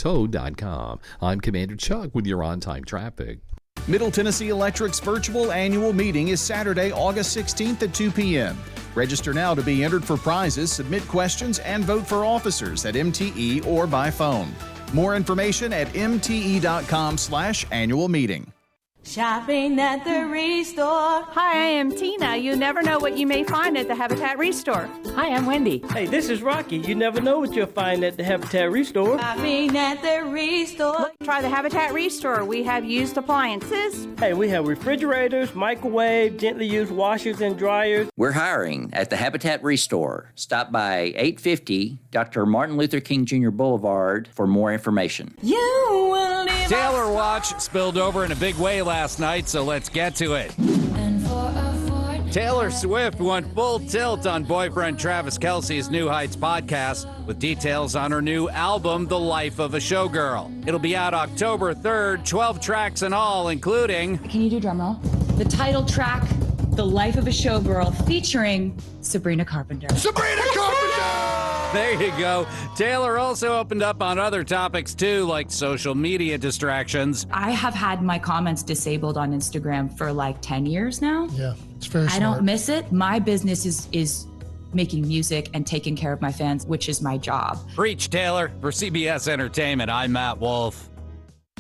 I'm Commander Chuck with your on-time traffic. Middle Tennessee Electric's virtual annual meeting is Saturday, August 16th at 2 p.m. Register now to be entered for prizes, submit questions, and vote for officers at MTE or by phone. More information at mte.com/annual meeting. Shopping at the Restore. Hi, I am Tina. You never know what you may find at the Habitat Restore. Hi, I'm Wendy. Hey, this is Rocky. You never know what you'll find at the Habitat Restore. Shopping at the Restore. Look, try the Habitat Restore. We have used appliances. Hey, we have refrigerators, microwave, gently used washers and dryers. We're hiring at the Habitat Restore. Stop by 850 Dr. Martin Luther King Jr. Boulevard for more information. You will live. Taylor Watch spilled over in a big way last night, so let's get to it. Taylor Swift went full tilt on boyfriend Travis Kelce's New Heights podcast with details on her new album, The Life of a Showgirl. It'll be out October 3rd, 12 tracks in all, including... Can you do drum roll? The title track, The Life of a Showgirl, featuring Sabrina Carpenter. Sabrina Carpenter! There you go. Taylor also opened up on other topics, too, like social media distractions. I have had my comments disabled on Instagram for like 10 years now. Yeah, it's very smart. I don't miss it. My business is making music and taking care of my fans, which is my job. Preach, Taylor. For CBS Entertainment, I'm Matt Wolf.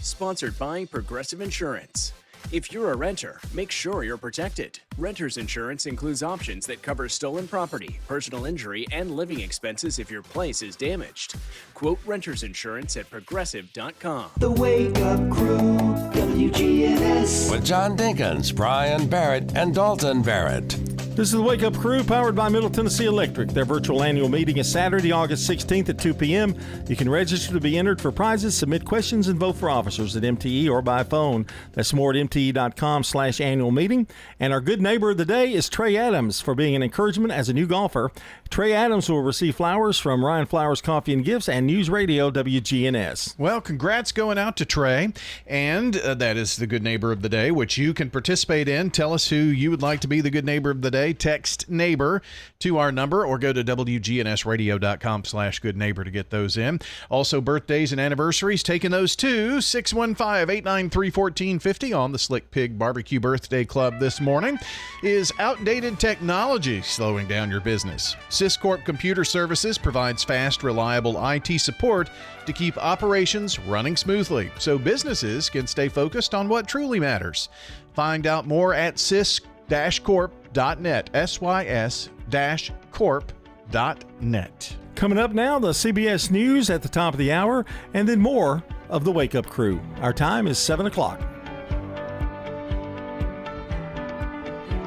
Sponsored by Progressive Insurance. If you're a renter, make sure you're protected. Renter's insurance includes options that cover stolen property, personal injury, and living expenses if your place is damaged. Quote renter's insurance at progressive.com. The Wake Up Crew, WGNS. With John Dinkins, Brian Barrett, and Dalton Barrett. This is the Wake Up Crew, powered by Middle Tennessee Electric. Their virtual annual meeting is Saturday, August 16th at 2 p.m. You can register to be entered for prizes, submit questions, and vote for officers at MTE or by phone. That's more at mte.com/annual meeting. And our good neighbor of the day is Trey Adams for being an encouragement as a new golfer. Trey Adams will receive flowers from Ryan Flowers Coffee and Gifts and News Radio WGNS. Well, congrats going out to Trey. And that is the good neighbor of the day, which you can participate in. Tell us who you would like to be the good neighbor of the day. Text neighbor to our number or go to WGNSradio.com/good neighbor to get those in. Also, birthdays and anniversaries, taking those too. 615-893-1450 on the Slick Pig Barbecue Birthday Club this morning. Is outdated technology slowing down your business? Syscorp Computer Services provides fast, reliable IT support to keep operations running smoothly so businesses can stay focused on what truly matters. Find out more at sys-corp.net, sys-corp.net. Coming up now, the CBS News at the top of the hour, and then more of the Wake Up Crew. Our time is 7 o'clock.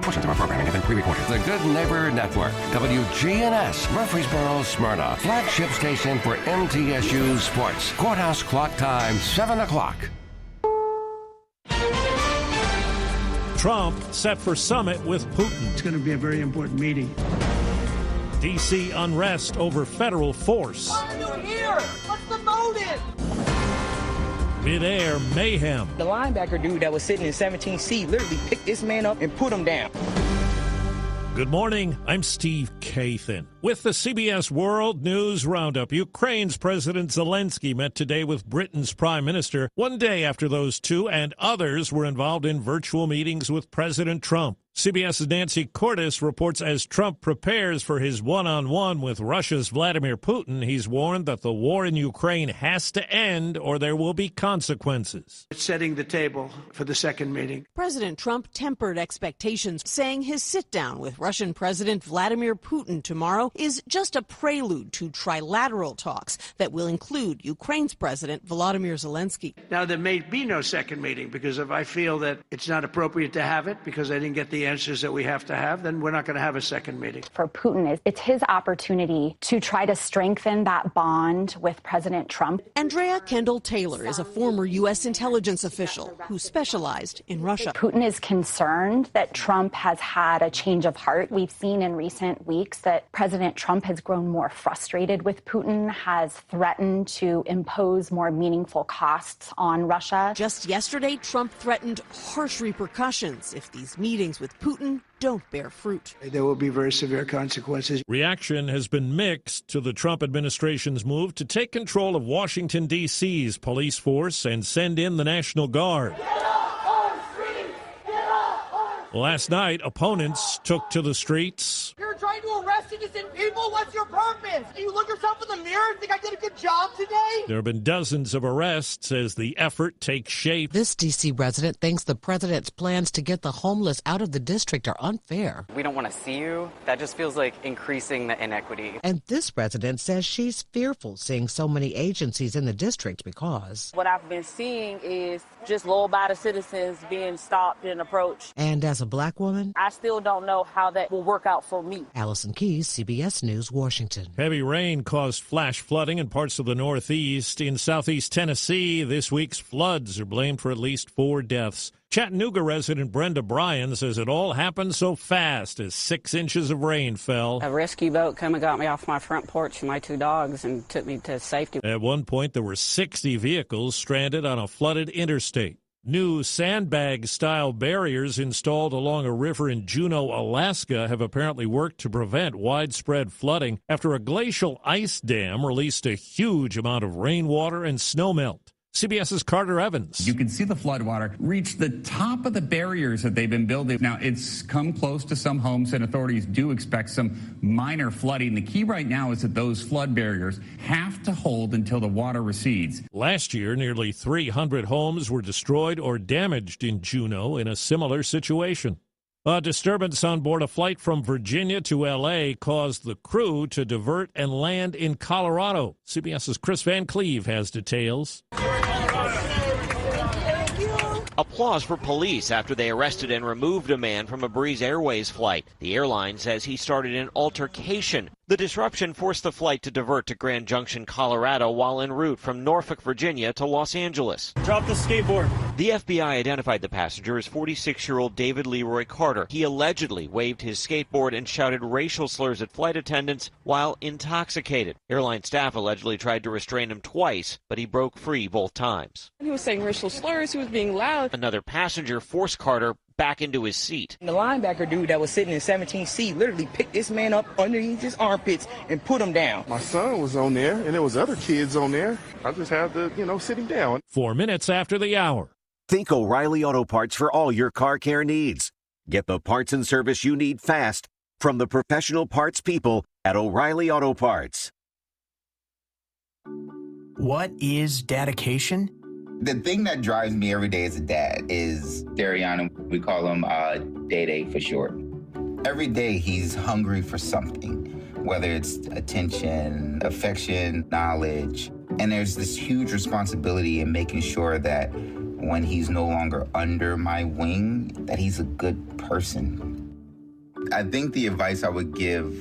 Portions of our programming have been pre-recorded. The Good Neighbor Network, WGNS, Murfreesboro, Smyrna, flagship station for MTSU Sports. Courthouse clock time, 7 o'clock. Trump set for summit with Putin. It's going to be a very important meeting. D.C. unrest over federal force. Why are you here? What's the motive? Mid-air mayhem. The linebacker dude that was sitting in 17C literally picked this man up and put him down. Good morning, I'm Steve Kathan. With the CBS World News Roundup, Ukraine's President Zelensky met today with Britain's Prime Minister, one day after those two and others were involved in virtual meetings with President Trump. CBS's Nancy Cordes reports as Trump prepares for his one-on-one with Russia's Vladimir Putin, he's warned that the war in Ukraine has to end or there will be consequences. It's setting the table for the second meeting. President Trump tempered expectations, saying his sit-down with Russian President Vladimir Putin tomorrow is just a prelude to trilateral talks that will include Ukraine's President Volodymyr Zelensky. Now, there may be no second meeting, because if I feel that it's not appropriate to have it because I didn't get the answers that we have to have, then we're not going to have a second meeting. For Putin, it's his opportunity to try to strengthen that bond with President Trump. Andrea Kendall Taylor is a former U.S. intelligence official who specialized in Russia. Putin is concerned that Trump has had a change of heart. We've seen in recent weeks that President Trump has grown more frustrated with Putin, has threatened to impose more meaningful costs on Russia. Just yesterday, Trump threatened harsh repercussions if these meetings with Putin don't bear fruit. There will be very severe consequences. Reaction has been mixed to the Trump administration's move to take control of Washington, D.C.'s police force and send in the National Guard. Last night, opponents took to the streets. You're trying to arrest innocent people? What's your purpose? Do you look yourself in the mirror and think I did a good job today? There have been dozens of arrests as the effort takes shape. This D.C. resident thinks the president's plans to get the homeless out of the district are unfair. We don't want to see you. That just feels like increasing the inequity. And this resident says she's fearful seeing so many agencies in the district because what I've been seeing is just law-abiding citizens being stopped and approached. And as a black woman, I still don't know how that will work out for me. Allison Keyes, CBS News, Washington. Heavy rain caused flash flooding in parts of the Northeast. In southeast Tennessee, this week's floods are blamed for at least 4 deaths. Chattanooga resident Brenda Bryan says it all happened so fast as 6 inches of rain fell. A rescue boat came and got me off my front porch and my 2 dogs and took me to safety. At one point, there were 60 vehicles stranded on a flooded interstate. New sandbag-style barriers installed along a river in Juneau, Alaska, have apparently worked to prevent widespread flooding after a glacial ice dam released a huge amount of rainwater and snowmelt. CBS's Carter Evans. You can see the floodwater reach the top of the barriers that they've been building. Now, it's come close to some homes, and authorities do expect some minor flooding. The key right now is that those flood barriers have to hold until the water recedes. Last year, nearly 300 homes were destroyed or damaged in Juneau in a similar situation. A disturbance on board a flight from Virginia to L.A. caused the crew to divert and land in Colorado. CBS's Chris Van Cleve has details. Applause for police after they arrested and removed a man from a Breeze Airways flight. The airline says he started an altercation. The disruption forced the flight to divert to Grand Junction, Colorado, while en route from Norfolk, Virginia to Los Angeles. Drop the skateboard. The FBI identified the passenger as 46-year-old David Leroy Carter. He allegedly waved his skateboard and shouted racial slurs at flight attendants while intoxicated. Airline staff allegedly tried to restrain him twice, but he broke free both times. He was saying racial slurs. He was being loud. Another passenger forced Carter back into his seat. The linebacker dude that was sitting in 17C literally picked this man up underneath his armpits and put him down. My son was on there, and there was other kids on there. I just had to, sit him down. 4 minutes after the hour. Think O'Reilly Auto Parts for all your car care needs. Get the parts and service you need fast from the professional parts people at O'Reilly Auto Parts. What is dedication? The thing that drives me every day as a dad is Darian. We call him Day for short. Every day he's hungry for something, whether it's attention, affection, knowledge. And there's this huge responsibility in making sure that when he's no longer under my wing, that he's a good person. I think the advice I would give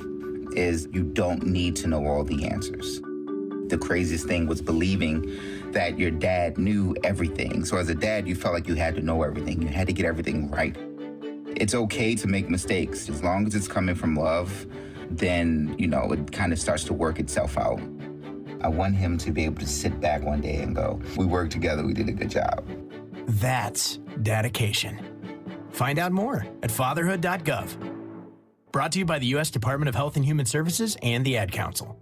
is you don't need to know all the answers. The craziest thing was believing that your dad knew everything. So as a dad, you felt like you had to know everything. You had to get everything right. It's okay to make mistakes. As long as it's coming from love, then, it kind of starts to work itself out. I want him to be able to sit back one day and go, we worked together, we did a good job. That's dedication. Find out more at fatherhood.gov. Brought to you by the U.S. Department of Health and Human Services and the Ad Council.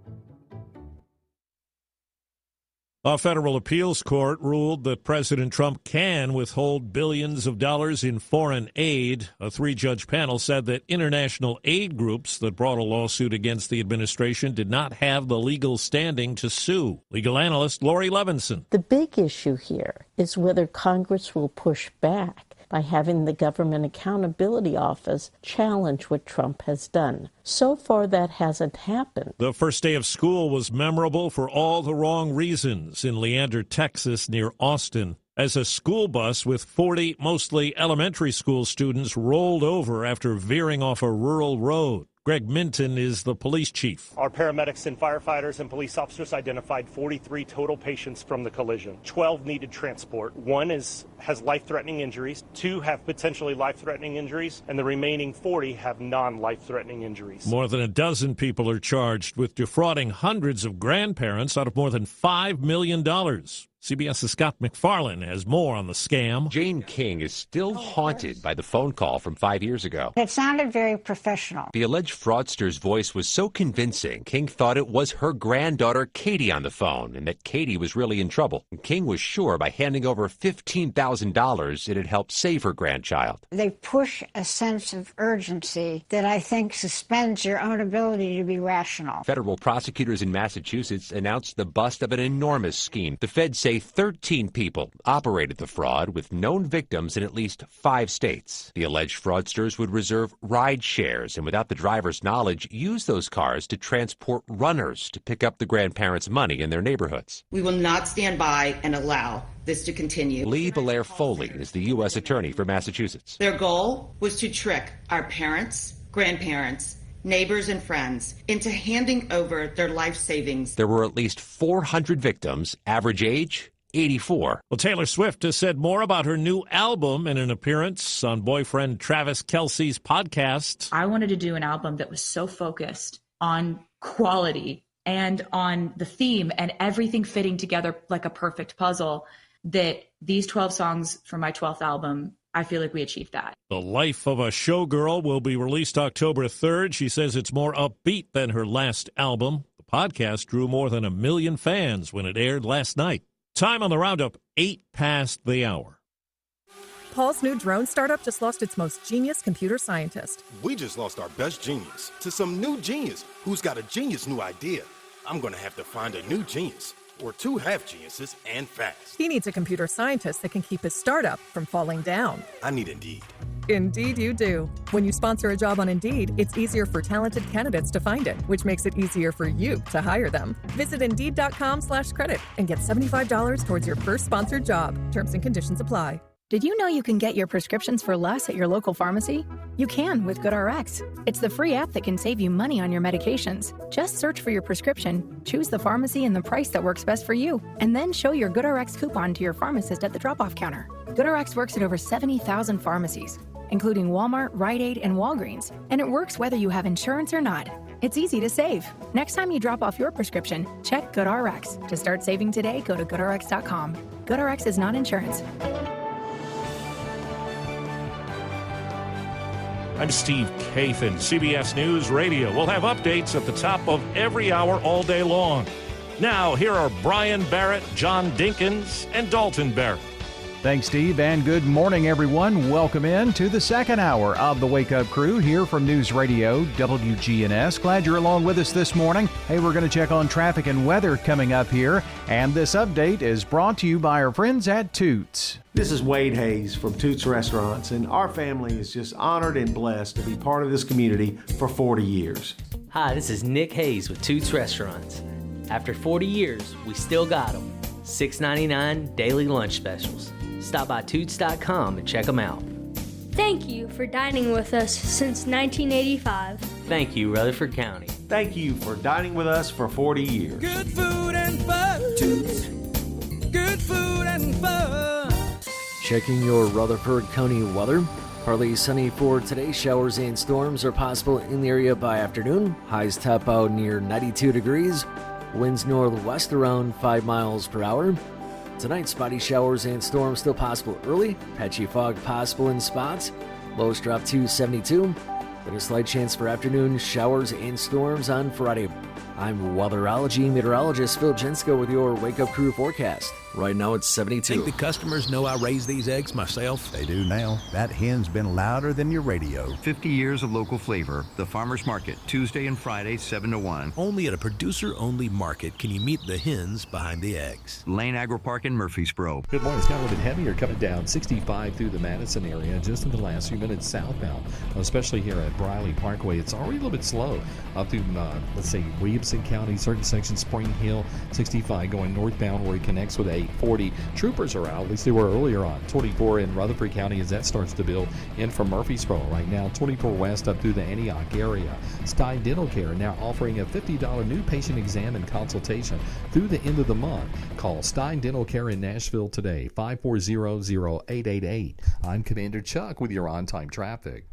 A federal appeals court ruled that President Trump can withhold billions of dollars in foreign aid. A 3-judge panel said that international aid groups that brought a lawsuit against the administration did not have the legal standing to sue. Legal analyst Lori Levinson. The big issue here is whether Congress will push back. by having the Government Accountability Office challenge what Trump has done. So far, that hasn't happened. The first day of school was memorable for all the wrong reasons in Leander, Texas, near Austin, as a school bus with 40 mostly elementary school students rolled over after veering off a rural road. Greg Minton is the police chief. Our paramedics and firefighters and police officers identified 43 total patients from the collision. 12 needed transport. One has life-threatening injuries. 2 have potentially life-threatening injuries, and the remaining 40 have non-life-threatening injuries. More than a dozen people are charged with defrauding hundreds of grandparents out of more than $5 million. CBS's Scott McFarlane has more on the scam. Jane King is still haunted by the phone call from 5 years ago. It sounded very professional. The alleged fraudster's voice was so convincing, King thought it was her granddaughter Katie on the phone and that Katie was really in trouble. And King was sure by handing over $15,000 it had helped save her grandchild. They push a sense of urgency that I think suspends your own ability to be rational. Federal prosecutors in Massachusetts announced the bust of an enormous scheme. The feds say 13 people operated the fraud with known victims in at least 5 states. The alleged fraudsters would reserve ride shares and without the driver's knowledge use those cars to transport runners to pick up the grandparents' money in their neighborhoods. We will not stand by and allow this to continue. Lee Belair Foley is the U.S. Attorney for Massachusetts. Their goal was to trick our parents, grandparents, neighbors, and friends into handing over their life savings. There were at least 400 victims, average age 84. Well, Taylor Swift has said more about her new album in an appearance on boyfriend Travis Kelce's podcast. I wanted to do an album that was so focused on quality and on the theme and everything fitting together like a perfect puzzle that these 12 songs from my 12th album, I feel like we achieved that. The Life of a Showgirl will be released October 3rd. She says it's more upbeat than her last album. The podcast drew more than 1 million fans when it aired last night. Time on the roundup, 8 past the hour. Paul's new drone startup just lost its most genius computer scientist. We just lost our best genius to some new genius who's got a genius new idea. I'm going to have to find a new genius. Or 2 half geniuses and fast. He needs a computer scientist that can keep his startup from falling down. I need Indeed. Indeed you do. When you sponsor a job on Indeed, it's easier for talented candidates to find it, which makes it easier for you to hire them. Visit Indeed.com/credit and get $75 towards your first sponsored job. Terms and conditions apply. Did you know you can get your prescriptions for less at your local pharmacy? You can with GoodRx. It's the free app that can save you money on your medications. Just search for your prescription, choose the pharmacy and the price that works best for you, and then show your GoodRx coupon to your pharmacist at the drop-off counter. GoodRx works at over 70,000 pharmacies, including Walmart, Rite Aid, and Walgreens, and it works whether you have insurance or not. It's easy to save. Next time you drop off your prescription, check GoodRx. To start saving today, go to GoodRx.com. GoodRx is not insurance. I'm Steve Kathan, CBS News Radio. We'll have updates at the top of every hour all day long. Now, here are Brian Barrett, John Dinkins, and Dalton Barrett. Thanks, Steve, and good morning, everyone. Welcome in to the second hour of the Wake Up Crew here from News Radio WGNS. Glad you're along with us this morning. Hey, we're going to check on traffic and weather coming up here, and this update is brought to you by our friends at Toots. This is Wade Hayes from Toots Restaurants, and our family is just honored and blessed to be part of this community for 40 years. Hi, this is Nick Hayes with Toots Restaurants. After 40 years, we still got them. $6.99 daily lunch specials. Stop by Toots.com and check them out. Thank you for dining with us since 1985. Thank you, Rutherford County. Thank you for dining with us for 40 years. Good food and fun. Toots. Good food and fun. Checking your Rutherford County weather. Partly sunny for today. Showers and storms are possible in the area by afternoon. Highs top out near 92 degrees. Winds northwest around 5 miles per hour. Tonight, spotty showers and storms still possible early. Patchy fog possible in spots. Lows drop to 72. Then a slight chance for afternoon showers and storms on Friday. I'm weatherology meteorologist Phil Jensko with your Wake Up Crew forecast. Right now it's 72. Think the customers know I raise these eggs myself? They do now. That hen's been louder than your radio. 50 years of local flavor. The Farmers Market, Tuesday and Friday, 7 to 1. Only at a producer-only market can you meet the hens behind the eggs. Lane Agri Park in Murfreesboro. Good morning. It's got a little bit heavier coming down 65 through the Madison area just in the last few minutes southbound, especially here at Briley Parkway. It's already a little bit slow up through, let's say, Williamson County, certain sections, Spring Hill, 65 going northbound where it connects with 840. Troopers are out, at least they were earlier on. 24 in Rutherford County as that starts to build in from Murfreesboro right now. 24 west up through the Antioch area. Stein Dental Care now offering a $50 new patient exam and consultation through the end of the month. Call Stein Dental Care in Nashville today, 540-0888. I'm Commander Chuck with your on-time traffic.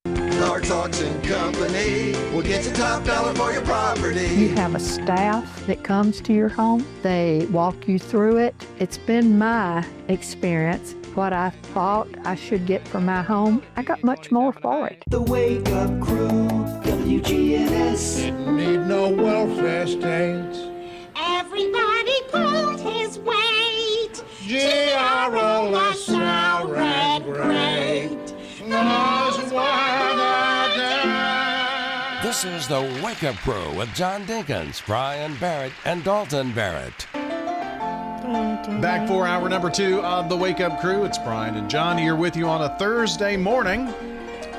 Clark's Auction Company will get you top dollar for your property. You have a staff that comes to your home. They walk you through it. It's been my experience. What I thought I should get for my home, I got much more for it. The Wake Up Crew, WGNS. Didn't need no welfare states. Everybody pulled his weight. G-R-O-S now red great. This is the Wake Up Crew with John Dinkins, Brian Barrett, and Dalton Barrett. Back for hour number 2 of the Wake Up Crew. It's Brian and John here with you on a Thursday morning.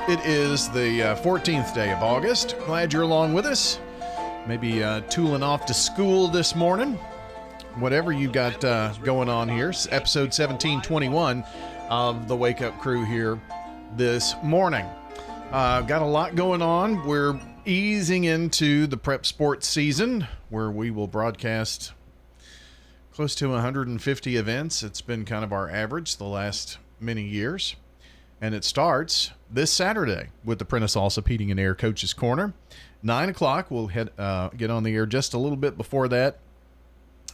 It is the 14th day of August. Glad you're along with us. Maybe tooling off to school this morning. Whatever you got going on here. Episode 1721 of the Wake Up Crew here this morning. Got a lot going on. We're easing into the prep sports season where we will broadcast close to 150 events. It's been kind of our average the last many years. And it starts this Saturday with the Prentice Allsup Heating and Air Coach's Corner. 9 o'clock, we'll get on the air just a little bit before that,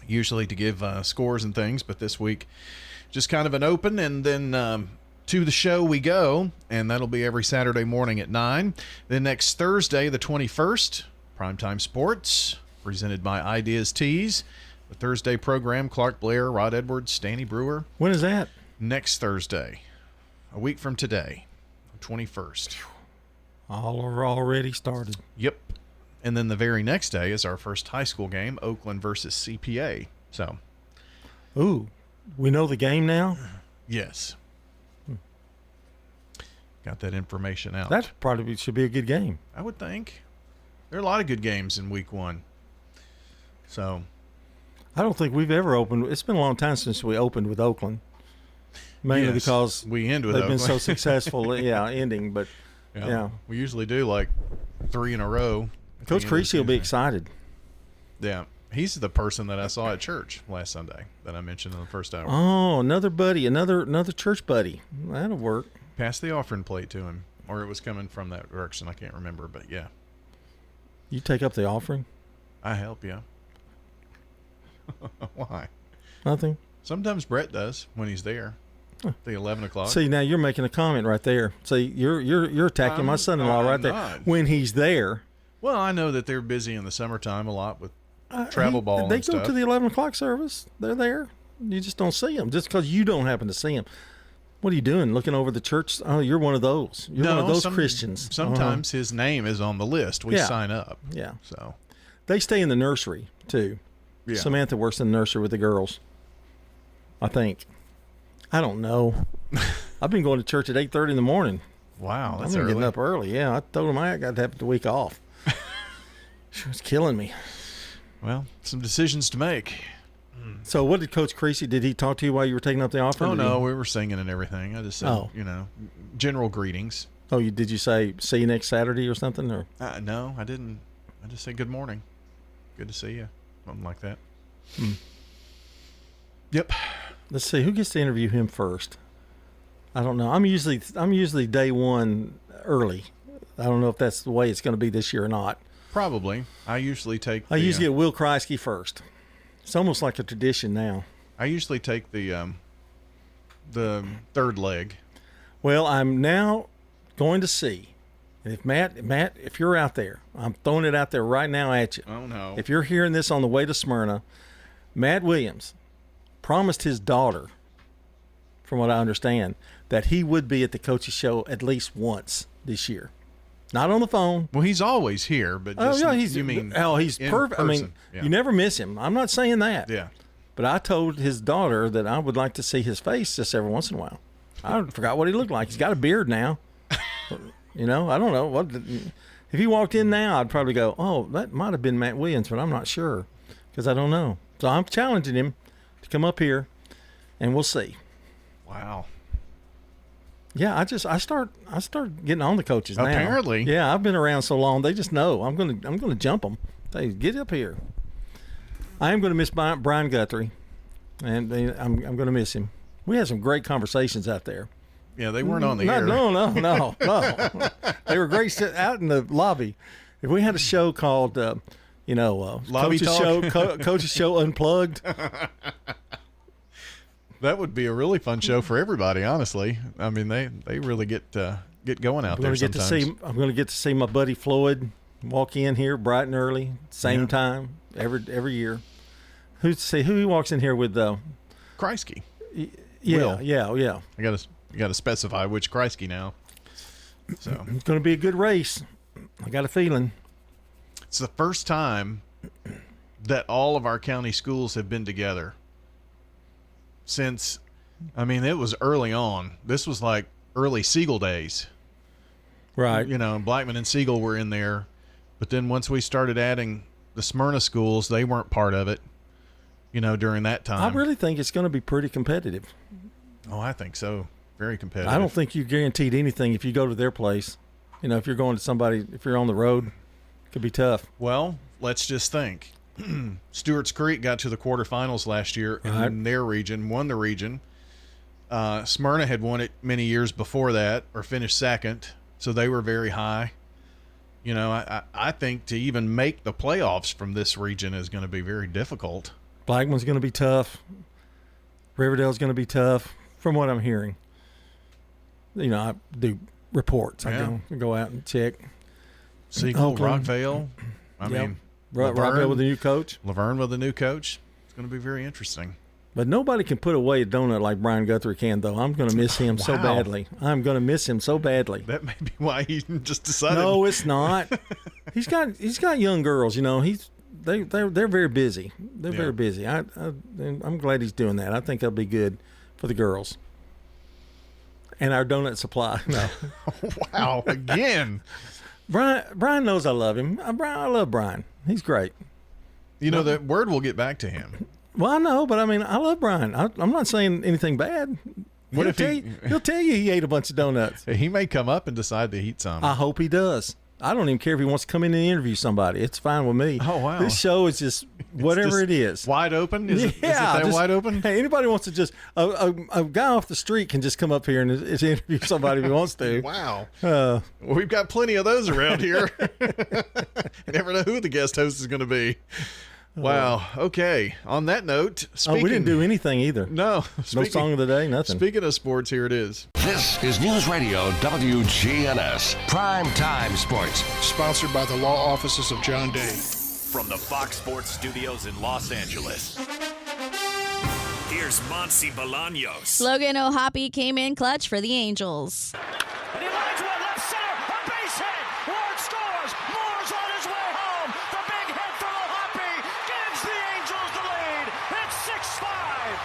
usually to give scores and things. But this week, just kind of an open, and then to the show we go, and that'll be every Saturday morning at 9. Then next Thursday, the 21st, Primetime Sports, presented by Ideas Tees. The Thursday program, Clark Blair, Rod Edwards, Stanny Brewer. When is that? Next Thursday, a week from today, 21st. All are already started. Yep. And then the very next day is our first high school game, Oakland versus CPA. So, ooh, we know the game now? Yes. Got that information out. That probably should be a good game. I would think. There are a lot of good games in week 1. So, I don't think we've ever opened. It's been a long time since we opened with Oakland. Mainly because we end with they've Oakland. been so successful, ending. But, yeah. We usually do like 3 in a row. Coach Creasy will be excited. Yeah. He's the person that I saw at church last Sunday that I mentioned in the first hour. Oh, another buddy, another church buddy. That'll work. Pass the offering plate to him, or it was coming from that direction. I can't remember, but yeah. You take up the offering? I help you. Why? Nothing. Sometimes Brett does when he's there. The 11 o'clock. See, now you're making a comment right there. See, you're attacking my son-in-law right there. When he's there. Well, I know that they're busy in the summertime a lot with travel ball They and go stuff. to the 11 o'clock service. They're there. You just don't see them just because you don't happen to see them. What are you doing? Looking over the church? Oh, you're one of those. You're one of those Christians. Sometimes his name is on the list. We sign up. Yeah. So they stay in the nursery too. Yeah. Samantha works in the nursery with the girls. I think. I don't know. I've been going to church at 8:30 in the morning. Wow, that's I've been early. getting up early. Yeah, I told him I got to have the week off. She was killing me. Well, some decisions to make. So what did Coach Creasy, did he talk to you while you were taking up the offering? Oh, no, we were singing and everything. I just said, general greetings. Oh, did you say, see you next Saturday or something? Or no, I didn't. I just said, good morning. Good to see you. Something like that. Yep. Let's see, who gets to interview him first? I don't know. I'm usually day one early. I don't know if that's the way it's going to be this year or not. Probably. I usually get Will Kreisky first. It's almost like a tradition now. I usually take the third leg. Well, I'm now going to see. And if Matt, if you're out there, I'm throwing it out there right now at you. Oh, no. If you're hearing this on the way to Smyrna, Matt Williams promised his daughter, from what I understand, that he would be at the coaches show at least once this year. Not on the phone. Well, he's always here, but just, he's perfect. I mean, you never miss him. I'm not saying that. Yeah. But I told his daughter that I would like to see his face just every once in a while. I forgot what he looked like. He's got a beard now. I don't know. If he walked in now, I'd probably go, oh, that might have been Matt Williams, but I'm not sure because I don't know. So I'm challenging him to come up here, and we'll see. Wow. Yeah, I start getting on the coaches now. Apparently. Yeah, I've been around so long, they just know. I'm gonna jump them. Say, get up here. I am going to miss Brian Guthrie, and I'm going to miss him. We had some great conversations out there. Yeah, they weren't on the air. No. They were great out in the lobby. If we had a show called, Lobby Coach's Show Unplugged. That would be a really fun show for everybody, honestly. I mean, they really get going out there sometimes. I'm going to get to see my buddy Floyd walk in here bright and early, same time every year. Who he walks in here with though? Kreisky. Yeah. You got to specify which Kreisky now. So it's going to be a good race. I got a feeling. It's the first time that all of our county schools have been together since. I mean, it was early on. This was like early Siegel days, right? Blackman and Siegel were in there, but then once we started adding the Smyrna schools, they weren't part of it. During that time. I really think it's going to be pretty competitive. Oh, I think so. Very competitive. I don't think you guaranteed anything if you go to their place. If you're going to somebody, if you're on the road, it could be tough. Well, let's just think. Stewart's Creek got to the quarterfinals last year in their region, won the region. Smyrna had won it many years before that, or finished second, so they were very high. I think to even make the playoffs from this region is going to be very difficult. Blackman's going to be tough. Riverdale's going to be tough, from what I'm hearing. I do reports. I go out and check. Siegel, Rockvale. I mean, Rockvale with a new coach. Laverne with a new coach. It's going to be very interesting. But nobody can put away a donut like Brian Guthrie can, though. I'm going to miss him so badly. I'm going to miss him so badly. That may be why he just decided. No, it's not. He's got young girls. They're very busy. They're very busy. I'm glad he's doing that. I think that'll be good for the girls and our donut supply. No. Wow! Again, Brian knows I love him. I love Brian. He's great. That word will get back to him. Well, I know, but I mean, I love Brian. I'm not saying anything bad. He'll tell you he ate a bunch of donuts. He may come up and decide to eat some. I hope he does. I don't even care if he wants to come in and interview somebody. It's fine with me. Oh, wow. This show is just whatever it is. Wide open? Is it wide open? Hey, anybody wants to just a guy off the street can just come up here and interview somebody if he wants to. Wow. Well, we've got plenty of those around here. You never know who the guest host is going to be. Wow. Okay. On that note, we didn't do anything either. No. No song of the day, nothing. Speaking of sports, here it is. This is News Radio WGNS Prime Time Sports. Sponsored by the law offices of John Day. From the Fox Sports Studios in Los Angeles, here's Monsi Bolaños. Logan O'Hoppe came in clutch for the Angels. And he lines one left center, a base hit. Ward scores. Moore's on his way home. The big hit from O'Hoppe gives the Angels the lead. It's 6-5.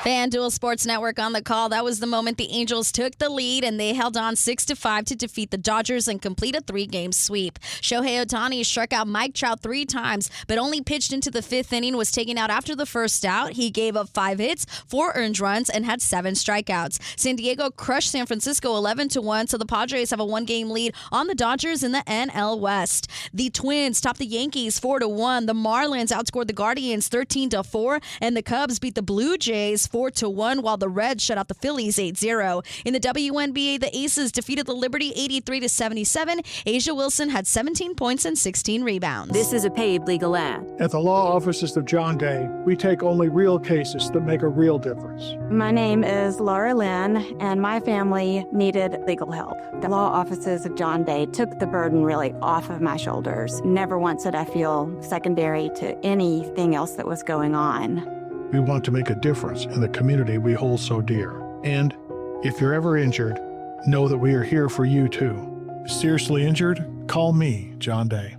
FanDuel Sports Network on the call. That was the moment the Angels took the lead, and they held on 6-5 to defeat the Dodgers and complete a 3-game sweep. Shohei Ohtani struck out Mike Trout 3 times, but only pitched into the 5th inning, was taken out after the first out. He gave up 5 hits, 4 earned runs, and had 7 strikeouts. San Diego crushed San Francisco 11-1, so the Padres have a 1-game lead on the Dodgers in the NL West. The Twins topped the Yankees 4-1. The Marlins outscored the Guardians 13-4, and the Cubs beat the Blue Jays 4-1, while the Reds shut out the Phillies 8-0. In the WNBA, the Aces defeated the Liberty 83-77. Asia Wilson had 17 points and 16 rebounds. This is a paid legal ad. At the law offices of John Day, we take only real cases that make a real difference. My name is Laura Lynn, and my family needed legal help. The law offices of John Day took the burden really off of my shoulders. Never once did I feel secondary to anything else that was going on. We want to make a difference in the community we hold so dear. And if you're ever injured, know that we are here for you too. Seriously injured? Call me, John Day.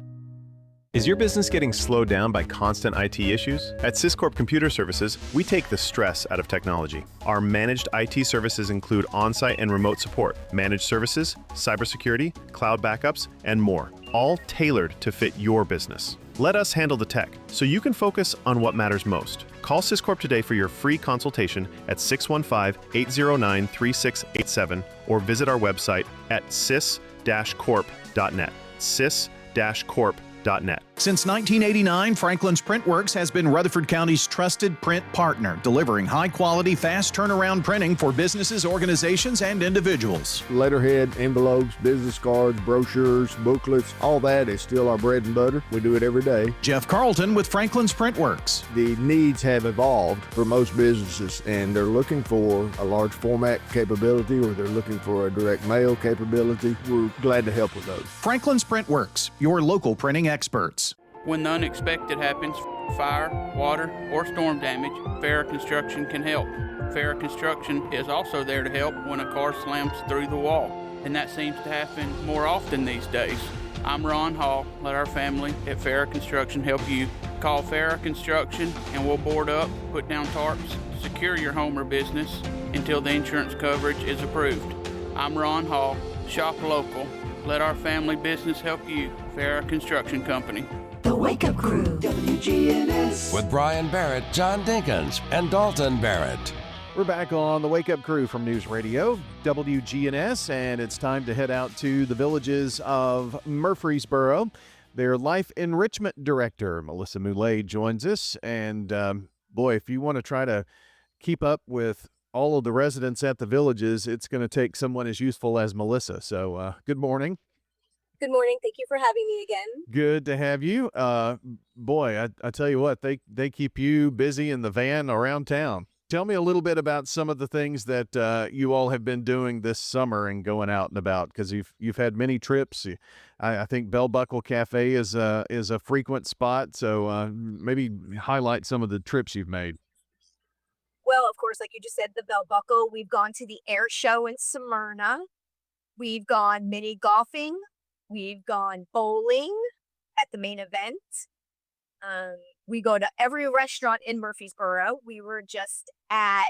Is your business getting slowed down by constant IT issues? At Syscorp Computer Services, we take the stress out of technology. Our managed IT services include on-site and remote support, managed services, cybersecurity, cloud backups, and more, all tailored to fit your business. Let us handle the tech so you can focus on what matters most. Call Syscorp today for your free consultation at 615-809-3687 or visit our website at sys-corp.net. sys-corp.net. Since 1989, Franklin's Printworks has been Rutherford County's trusted print partner, delivering high-quality, fast turnaround printing for businesses, organizations, and individuals. Letterhead, envelopes, business cards, brochures, booklets, all that is still our bread and butter. We do it every day. Jeff Carlton with Franklin's Printworks. The needs have evolved for most businesses, and they're looking for a large format capability, or they're looking for a direct mail capability. We're glad to help with those. Franklin's Printworks, your local printing experts. When the unexpected happens, fire, water, or storm damage, Farrah Construction can help. Farrah Construction is also there to help when a car slams through the wall, and that seems to happen more often these days. I'm Ron Hall. Let our family at Farrah Construction help you. Call Farrah Construction and we'll board up, put down tarps, secure your home or business until the insurance coverage is approved. I'm Ron Hall. Shop local. Let our family business help you. Farrah Construction Company. The Wake Up Crew, WGNS. With Brian Barrett, John Dinkins, and Dalton Barrett. We're back on the Wake Up Crew from News Radio, WGNS, and it's time to head out to the villages of Murfreesboro. Their Life Enrichment Director, Melissa Moulet, joins us. And boy, if you want to try to keep up with all of the residents at the villages, it's going to take someone as useful as Melissa. So good morning. Good morning. Thank you for having me again. Good to have you. Boy, I tell you what, they keep you busy in the van around town. Tell me a little bit about some of the things that you all have been doing this summer and going out and about, because you've had many trips. I think Bell Buckle Cafe is a frequent spot, so maybe highlight some of the trips you've made. Well, of course, like you just said, the Bell Buckle. We've gone to the air show in Smyrna. We've gone mini golfing. We've gone bowling at the main event. We go to every restaurant in Murfreesboro. We were just at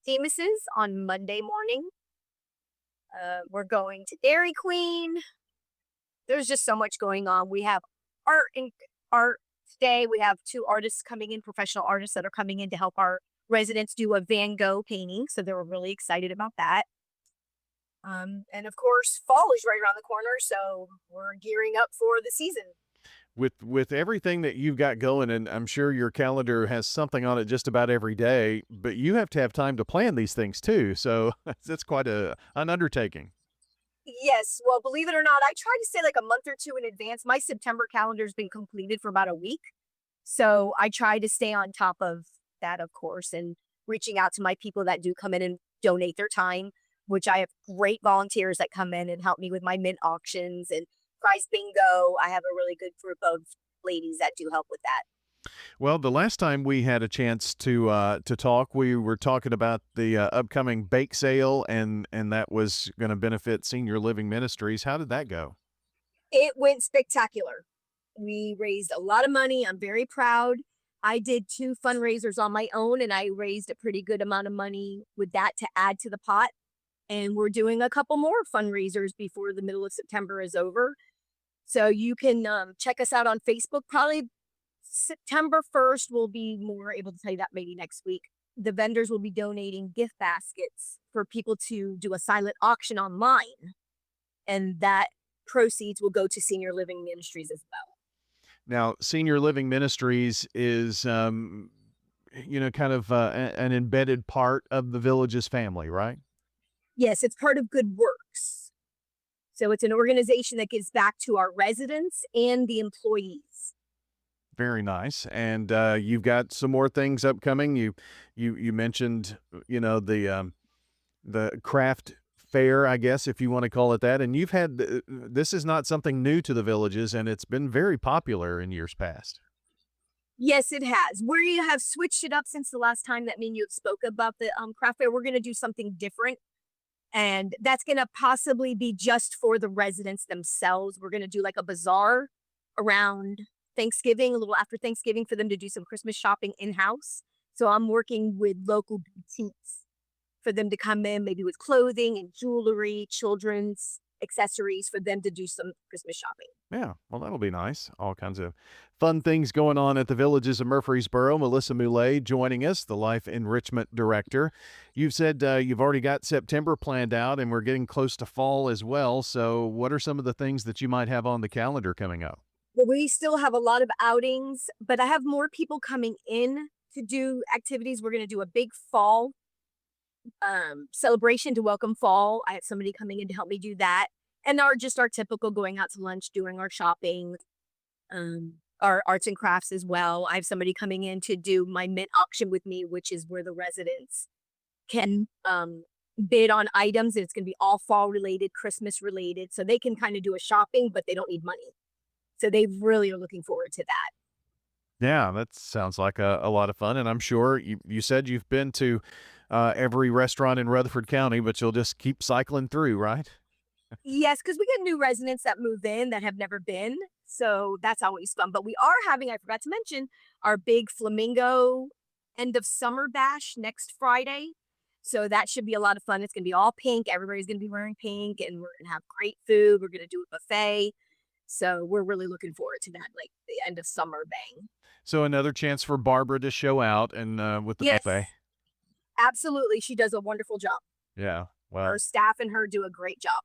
Demas's on Monday morning. We're going to Dairy Queen. There's just so much going on. We have art today. We have 2 artists coming in, professional artists that are coming in to help our residents do a Van Gogh painting. So they were really excited about that. And of course, fall is right around the corner, so we're gearing up for the season. With everything that you've got going, and I'm sure your calendar has something on it just about every day, but you have to have time to plan these things too. So that's quite an undertaking. Yes. Well, believe it or not, I try to say like a month or 2 in advance. My September calendar has been completed for about a week. So I try to stay on top of that, of course, and reaching out to my people that do come in and donate their time, which I have great volunteers that come in and help me with my mint auctions and prize bingo. I have a really good group of ladies that do help with that. Well, the last time we had a chance to talk, we were talking about the upcoming bake sale, and that was going to benefit Senior Living Ministries. How did that go? It went spectacular. We raised a lot of money. I'm very proud. I did 2 fundraisers on my own, and I raised a pretty good amount of money with that to add to the pot. And we're doing a couple more fundraisers before the middle of September is over. So you can check us out on Facebook. Probably September 1st, we'll be more able to tell you that maybe next week. The vendors will be donating gift baskets for people to do a silent auction online. And that proceeds will go to Senior Living Ministries as well. Now, Senior Living Ministries is, kind of an embedded part of the Villages family, right? Yes, it's part of Good Works. So it's an organization that gives back to our residents and the employees. Very nice. And you've got some more things upcoming. You mentioned, the craft fair, I guess, if you want to call it that. And you've had, this is not something new to the Villages, and it's been very popular in years past. Yes, it has. We have switched it up since the last time that me and you have spoke about the craft fair. We're going to do something different. And that's going to possibly be just for the residents themselves. We're going to do like a bazaar around Thanksgiving, a little after Thanksgiving, for them to do some Christmas shopping in-house. So I'm working with local boutiques for them to come in, maybe with clothing and jewelry, children's accessories, for them to do some Christmas shopping. Yeah, well, that'll be nice. All kinds of fun things going on at the Villages of Murfreesboro. Melissa Moulet joining us, the Life Enrichment Director. You've said you've already got September planned out, and we're getting close to fall as well. So what are some of the things that you might have on the calendar coming up? Well, we still have a lot of outings, but I have more people coming in to do activities. We're going to do a big fall celebration to welcome fall. I have somebody coming in to help me do that. And our typical going out to lunch, doing our shopping, our arts and crafts as well. I have somebody coming in to do my mint auction with me, which is where the residents can bid on items, and it's going to be all fall related, Christmas related. So they can kind of do a shopping, but they don't need money. So they really are looking forward to that. Yeah, that sounds like a lot of fun. And I'm sure you said you've been to every restaurant in Rutherford County, but you'll just keep cycling through, right? Yes, because we get new residents that move in that have never been. So that's always fun. But we are having, I forgot to mention, our big Flamingo end of summer bash next Friday. So that should be a lot of fun. It's going to be all pink. Everybody's going to be wearing pink, and we're going to have great food. We're going to do a buffet. So we're really looking forward to that, like the end of summer bang. So another chance for Barbara to show out and with the buffet. Absolutely. She does a wonderful job. Yeah. Well, her staff and her do a great job.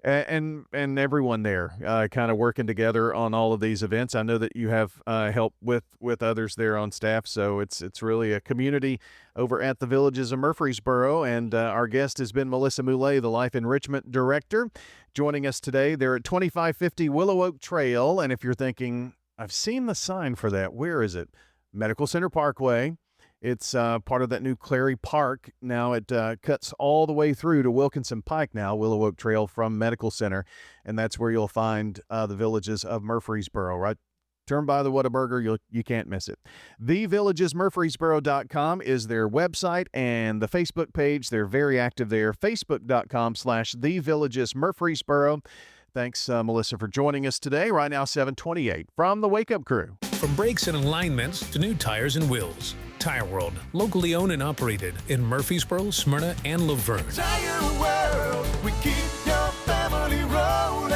And everyone there kind of working together on all of these events. I know that you have help with others there on staff, so it's really a community over at the Villages of Murfreesboro. And our guest has been Melissa Moulet, the Life Enrichment Director, joining us today. They're at 2550 Willow Oak Trail, and if you're thinking, I've seen the sign for that, where is it? Medical Center Parkway. It's part of that new Clary Park. Now it cuts all the way through to Wilkinson Pike now, Willow Oak Trail from Medical Center. And that's where you'll find the Villages of Murfreesboro, right? Turn by the Whataburger, you can't miss it. TheVillagesMurfreesboro.com is their website, and the Facebook page, they're very active there, Facebook.com/TheVillagesMurfreesboro. Thanks, Melissa, for joining us today. Right now, 7:28 from the Wake Up Crew. From brakes and alignments to new tires and wheels, Tire World, locally owned and operated in Murfreesboro, Smyrna, and Laverne. Tire World, we keep your family rolling.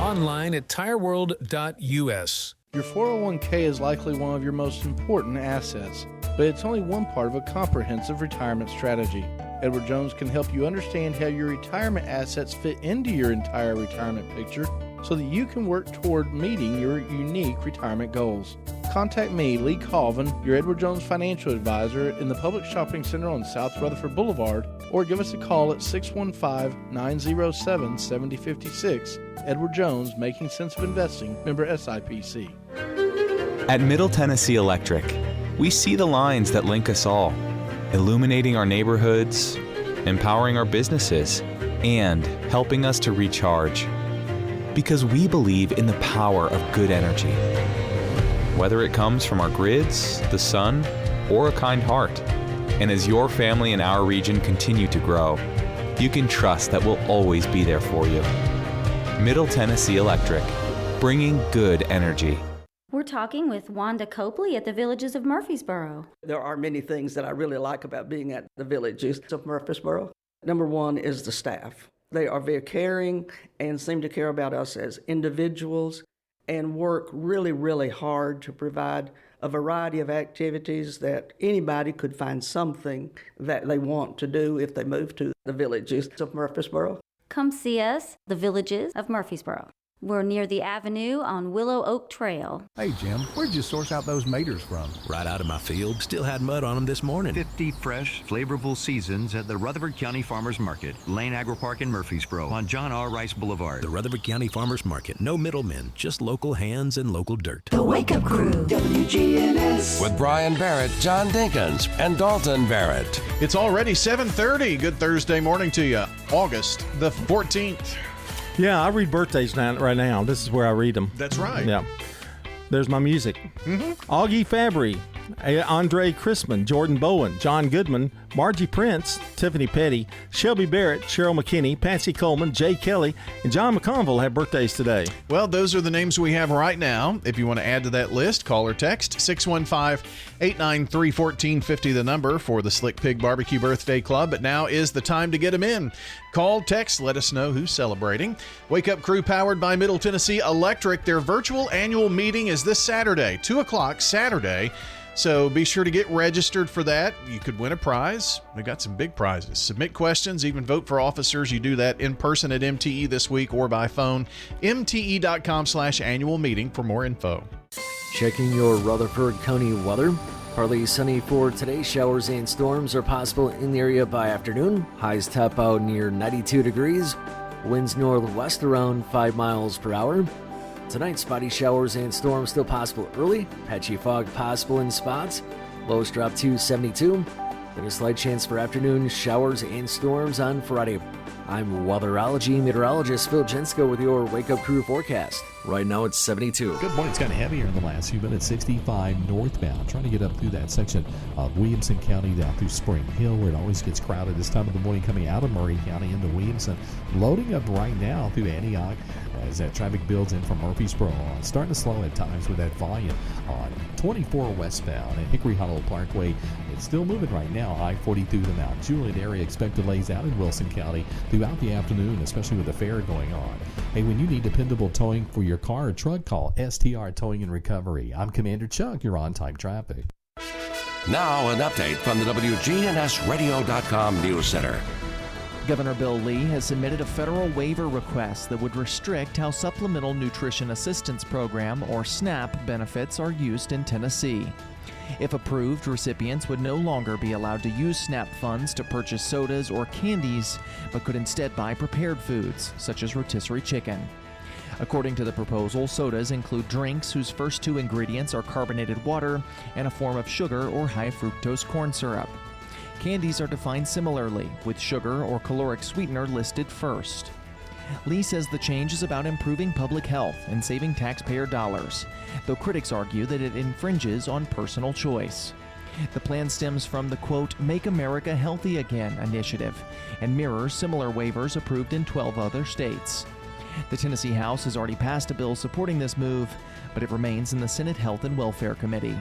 Online at tireworld.us. Your 401k is likely one of your most important assets, but it's only one part of a comprehensive retirement strategy. Edward Jones can help you understand how your retirement assets fit into your entire retirement picture so that you can work toward meeting your unique retirement goals. Contact me, Lee Colvin, your Edward Jones financial advisor in the Public Shopping Center on South Rutherford Boulevard, or give us a call at 615-907-7056. Edward Jones, Making Sense of Investing, member SIPC. At Middle Tennessee Electric, we see the lines that link us all, illuminating our neighborhoods, empowering our businesses, and helping us to recharge. Because we believe in the power of good energy. Whether it comes from our grids, the sun, or a kind heart. And as your family and our region continue to grow, you can trust that we'll always be there for you. Middle Tennessee Electric, bringing good energy. We're talking with Wanda Copley at the Villages of Murfreesboro. There are many things that I really like about being at the Villages of Murfreesboro. Number one is the staff. They are very caring and seem to care about us as individuals and work really, really hard to provide a variety of activities that anybody could find something that they want to do if they move to the Villages of Murfreesboro. Come see us, the Villages of Murfreesboro. We're near the avenue on Willow Oak Trail. Hey, Jim, where'd you source out those maters from? Right out of my field. Still had mud on them this morning. 50 fresh, flavorful seasons at the Rutherford County Farmers Market, Lane Agri Park in Murfreesboro, on John R. Rice Boulevard. The Rutherford County Farmers Market. No middlemen, just local hands and local dirt. The Wake Up Crew, WGNS. With Brian Barrett, John Dinkins, and Dalton Barrett. It's already 7:30. Good Thursday morning to you. August the 14th. Yeah, I read birthdays right now. This is where I read them. That's right. Yeah. There's my music. Augie Fabry, Andre Chrisman, Jordan Bowen, John Goodman, Margie Prince, Tiffany Petty, Shelby Barrett, Cheryl McKinney, Patsy Coleman, Jay Kelly, and John McConville have birthdays today. Well, those are the names we have right now. If you want to add to that list, call or text 615-893-1450, the number for the Slick Pig Barbecue Birthday Club. But now is the time to get them in. Call, text, let us know who's celebrating. Wake Up Crew powered by Middle Tennessee Electric. Their virtual annual meeting is this Saturday, 2 o'clock Saturday. So be sure to get registered for that. You could win a prize. We got some big prizes. Submit questions, even vote for officers. You do that in person at MTE this week or by phone. MTE.com/annual meeting for more info. Checking your Rutherford County weather. Partly sunny for today. Showers and storms are possible in the area by afternoon. Highs top out near 92 degrees. Winds northwest around 5 miles per hour. Tonight, spotty showers and storms still possible early. Patchy fog possible in spots. Lows drop to 72. Then a slight chance for afternoon showers and storms on Friday. I'm weatherology meteorologist Phil Jensko with your Wake Up Crew forecast. Right now it's 72. Good morning. It's gotten heavier in the last few minutes. 65 northbound. Trying to get up through that section of Williamson County down through Spring Hill where it always gets crowded this time of the morning, coming out of Murray County into Williamson. Loading up right now through Antioch as that traffic builds in from Murfreesboro. Starting to slow at times with that volume on 24 westbound at Hickory Hollow Parkway. It's still moving right now. I-40 through the Mount Juliet area. Expect delays out in Wilson County throughout the afternoon, especially with the fair going on. Hey, when you need dependable towing for your car or truck, call STR Towing and Recovery. I'm Commander Chuck. You're on time traffic. Now an update from the WGNSradio.com News Center. Governor Bill Lee has submitted a federal waiver request that would restrict how Supplemental Nutrition Assistance Program, or SNAP, benefits are used in Tennessee. If approved, recipients would no longer be allowed to use SNAP funds to purchase sodas or candies, but could instead buy prepared foods, such as rotisserie chicken. According to the proposal, sodas include drinks whose first two ingredients are carbonated water and a form of sugar or high fructose corn syrup. Candies are defined similarly, with sugar or caloric sweetener listed first. Lee says the change is about improving public health and saving taxpayer dollars, though critics argue that it infringes on personal choice. The plan stems from the, quote, Make America Healthy Again initiative and mirrors similar waivers approved in 12 other states. The Tennessee House has already passed a bill supporting this move, but it remains in the Senate Health and Welfare Committee.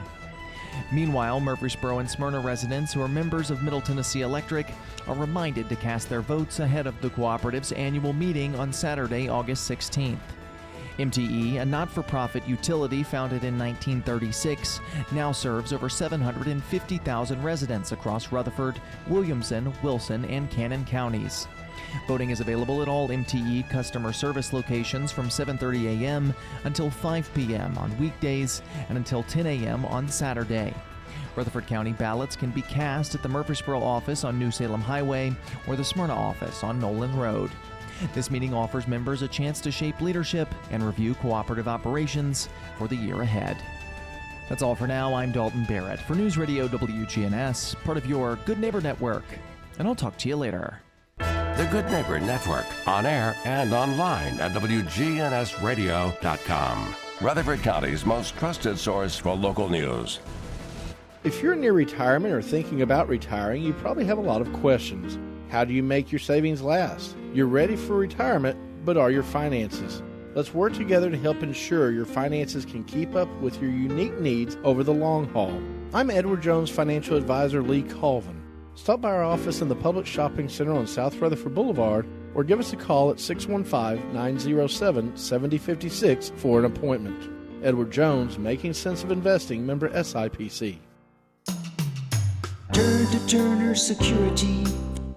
Meanwhile, Murfreesboro and Smyrna residents who are members of Middle Tennessee Electric are reminded to cast their votes ahead of the cooperative's annual meeting on Saturday, August 16th. MTE, a not-for-profit utility founded in 1936, now serves over 750,000 residents across Rutherford, Williamson, Wilson, and Cannon counties. Voting is available at all MTE customer service locations from 7:30 a.m. until 5 p.m. on weekdays and until 10 a.m. on Saturday. Rutherford County ballots can be cast at the Murfreesboro office on New Salem Highway or the Smyrna office on Nolan Road. This meeting offers members a chance to shape leadership and review cooperative operations for the year ahead. That's all for now. I'm Dalton Barrett for News Radio WGNS, part of your Good Neighbor Network, and I'll talk to you later. The Good Neighbor Network, on air and online at WGNSradio.com. Rutherford County's most trusted source for local news. If you're near retirement or thinking about retiring, you probably have a lot of questions. How do you make your savings last? You're ready for retirement, but are your finances? Let's work together to help ensure your finances can keep up with your unique needs over the long haul. I'm Edward Jones financial advisor Lee Colvin. Stop by our office in the Public Shopping Center on South Rutherford Boulevard or give us a call at 615-907-7056 for an appointment. Edward Jones, Making Sense of Investing, member SIPC. Turn to Turner Security.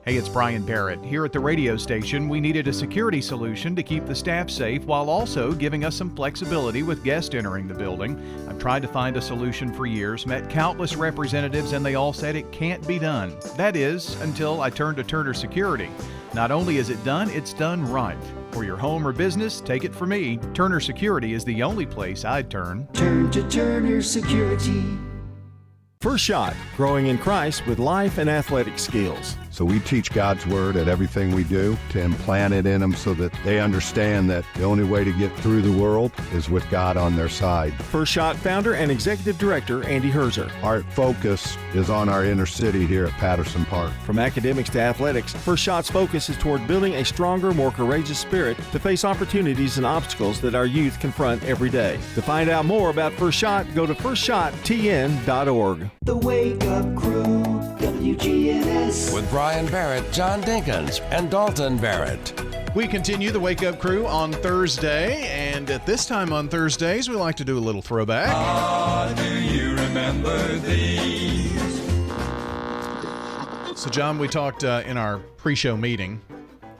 Hey, it's Brian Barrett. Here at the radio station, we needed a security solution to keep the staff safe while also giving us some flexibility with guests entering the building. I've tried to find a solution for years, met countless representatives, and they all said it can't be done. That is, until I turned to Turner Security. Not only is it done, it's done right. For your home or business, take it from me, Turner Security is the only place I'd turn. Turn to Turner Security. First Shot, growing in Christ with life and athletic skills. So we teach God's Word at everything we do to implant it in them so that they understand that the only way to get through the world is with God on their side. First Shot founder and executive director Andy Herzer. Our focus is on our inner city here at Patterson Park. From academics to athletics, First Shot's focus is toward building a stronger, more courageous spirit to face opportunities and obstacles that our youth confront every day. To find out more about First Shot, go to firstshottn.org. The Wake Up Crew, WGNS. With Brian Barrett, John Dinkins, and Dalton Barrett. We continue the Wake Up Crew on Thursday, and at this time on Thursdays, we like to do a little throwback. Do you remember these? So, John, we talked in our pre-show meeting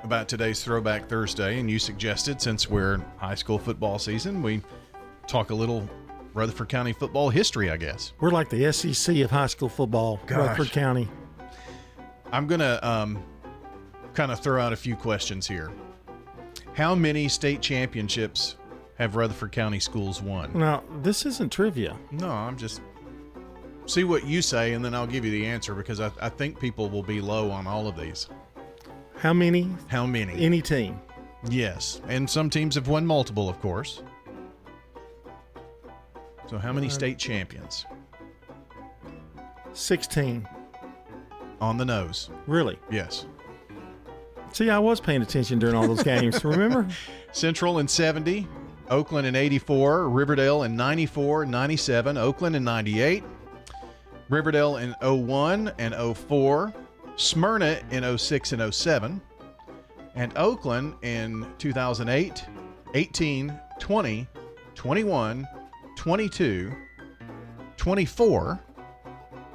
about today's Throwback Thursday, and you suggested, since we're high school football season, we talk a little Rutherford County football history, I guess. We're like the SEC of high school football, Rutherford County. I'm going to kind of throw out a few questions here. How many state championships have Rutherford County schools won? Now, this isn't trivia. No, I'm just... See what you say, and then I'll give you the answer, because I think people will be low on all of these. How many? How many? Any team. Yes, and some teams have won multiple, of course. So how many state champions? 16. On the nose. Really? Yes. See, I was paying attention during all those games, remember? Central in 70, Oakland in 84, Riverdale in 94, 97, Oakland in 98, Riverdale in 01 and 04, Smyrna in 06 and 07, and Oakland in 2008, 18, 20, 21, 22, 24,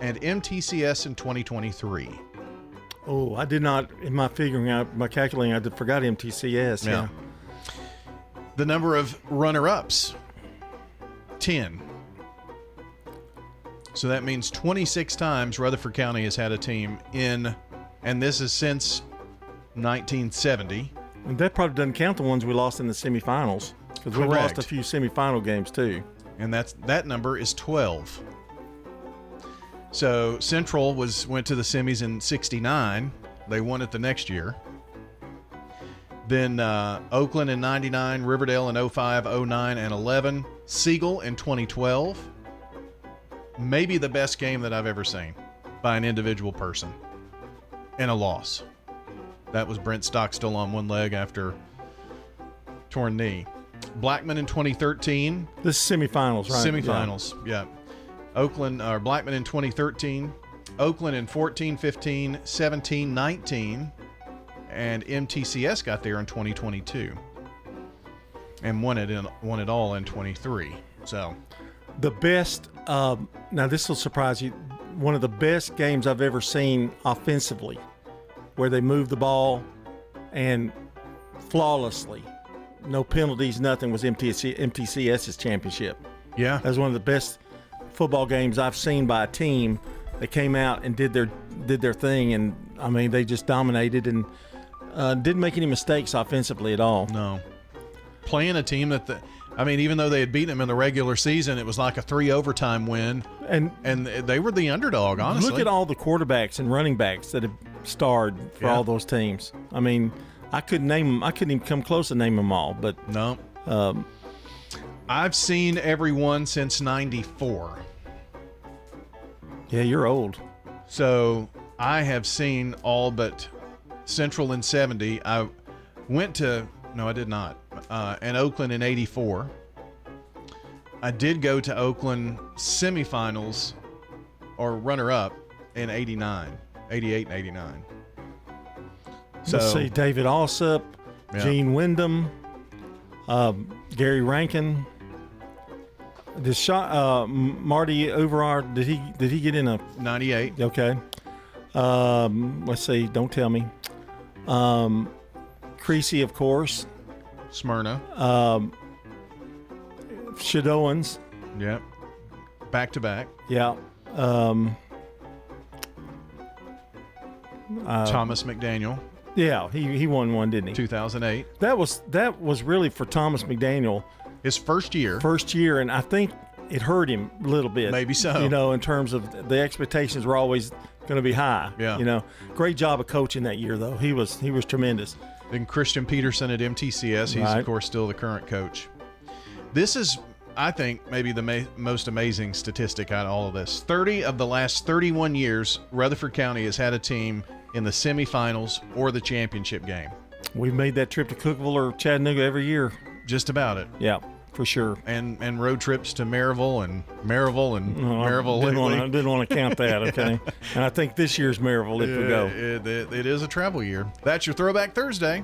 and MTCS in 2023. Oh, I did not, in my figuring out, my calculating, I forgot MTCS. Yeah. The number of runner-ups, 10. So that means 26 times Rutherford County has had a team in, and this is since 1970. And that probably doesn't count the ones we lost in the semifinals, because we lost a few semifinal games too. And that number is 12. So Central went to the semis in 69. They won it the next year. Then Oakland in 99, Riverdale in 05, 09, and 11. Siegel in 2012. Maybe the best game that I've ever seen by an individual person. And a loss. That was Brent Stockstill on one leg after torn knee. Blackman in 2013. This is semifinals, right? Semifinals, yeah. Blackman in 2013. Oakland in 14, 15, 17, 19. And MTCS got there in 2022. And won it all in 23. So... The best, now this will surprise you, one of the best games I've ever seen offensively, where they moved the ball and flawlessly, no penalties, nothing, was MTCS's championship. Yeah. That was one of the best football games I've seen by a team that came out and did their thing, and I mean, they just dominated and didn't make any mistakes offensively at all. No. Playing a team even though they had beaten them in the regular season, it was like a 3 overtime win, and they were the underdog, honestly. Look at all the quarterbacks and running backs that have starred for all those teams. I mean, I couldn't name them. I couldn't even come close to name them all. But no, I've seen everyone since '94. Yeah, you're old. So I have seen all but Central in 70. I went to No, I did not. And Oakland in 84. I did go to Oakland semifinals or runner-up in 89, 88 and 89. So, let's see, David Alsup, Gene Wyndham, Gary Rankin. Marty Overard, did he get in a 98? Okay. Let's see, don't tell me. Creasy, of course. Smyrna. Shadowans. Yep. Back to back. Yeah. Thomas McDaniel. Yeah, he won one, didn't he? 2008. That was really for Thomas McDaniel. His first year. First year, and I think it hurt him a little bit. Maybe so. You know, in terms of the expectations were always going to be high. Yeah. You know, great job of coaching that year, though. He was tremendous. And Christian Peterson at MTCS, he's, Right. of course, still the current coach. This is, I think, maybe the most amazing statistic out of all of this. 30 of the last 31 years, Rutherford County has had a team in the semifinals or the championship game. We've made that trip to Cookeville or Chattanooga every year. Just about it. Yeah, for sure. And road trips to Maryville and Maryville Didn't want to count that, okay? And I think this year's Maryville if we go. It is a travel year. That's your Throwback Thursday.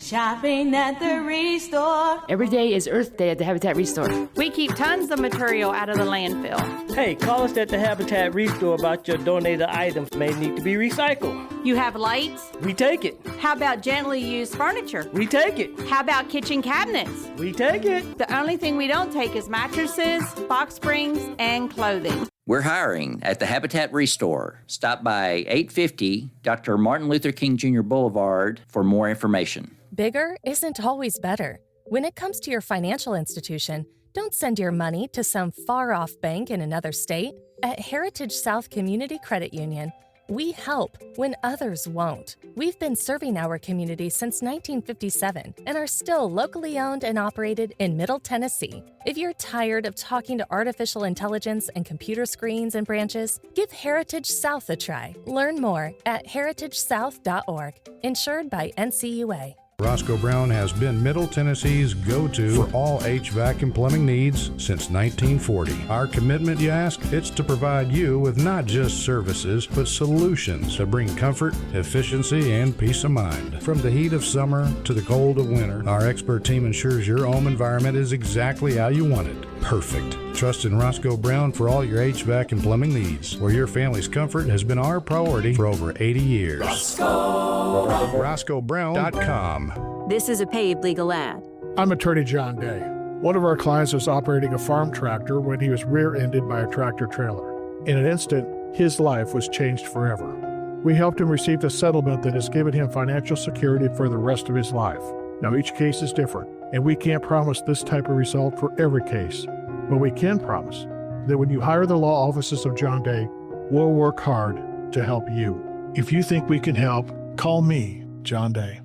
Shopping at the Restore. Every day is Earth Day at the Habitat Restore. We keep tons of material out of the landfill. Hey, call us at the Habitat Restore about your donated items may need to be recycled. You have lights? We take it. How about gently used furniture? We take it. How about kitchen cabinets? We take it. The only thing we don't take is mattresses, box springs, and clothing. We're hiring at the Habitat Restore. Stop by 850 Dr. Martin Luther King Jr. Boulevard for more information. Bigger isn't always better. When it comes to your financial institution, don't send your money to some far-off bank in another state. At Heritage South Community Credit Union, we help when others won't. We've been serving our community since 1957 and are still locally owned and operated in Middle Tennessee. If you're tired of talking to artificial intelligence and computer screens and branches, give Heritage South a try. Learn more at heritagesouth.org. Insured by NCUA. Roscoe Brown has been Middle Tennessee's go-to for all HVAC and plumbing needs since 1940. Our commitment, you ask? It's to provide you with not just services, but solutions to bring comfort, efficiency, and peace of mind. From the heat of summer to the cold of winter, our expert team ensures your home environment is exactly how you want it. Perfect. Trust in Roscoe Brown for all your HVAC and plumbing needs, where your family's comfort has been our priority for over 80 years. RoscoeBrown.com. This is a paid legal ad. I'm attorney John Day. One of our clients was operating a farm tractor when he was rear-ended by a tractor trailer. In an instant, his life was changed forever. We helped him receive a settlement that has given him financial security for the rest of his life. Now, each case is different, and we can't promise this type of result for every case. But we can promise that when you hire the law offices of John Day, we'll work hard to help you. If you think we can help, call me, John Day.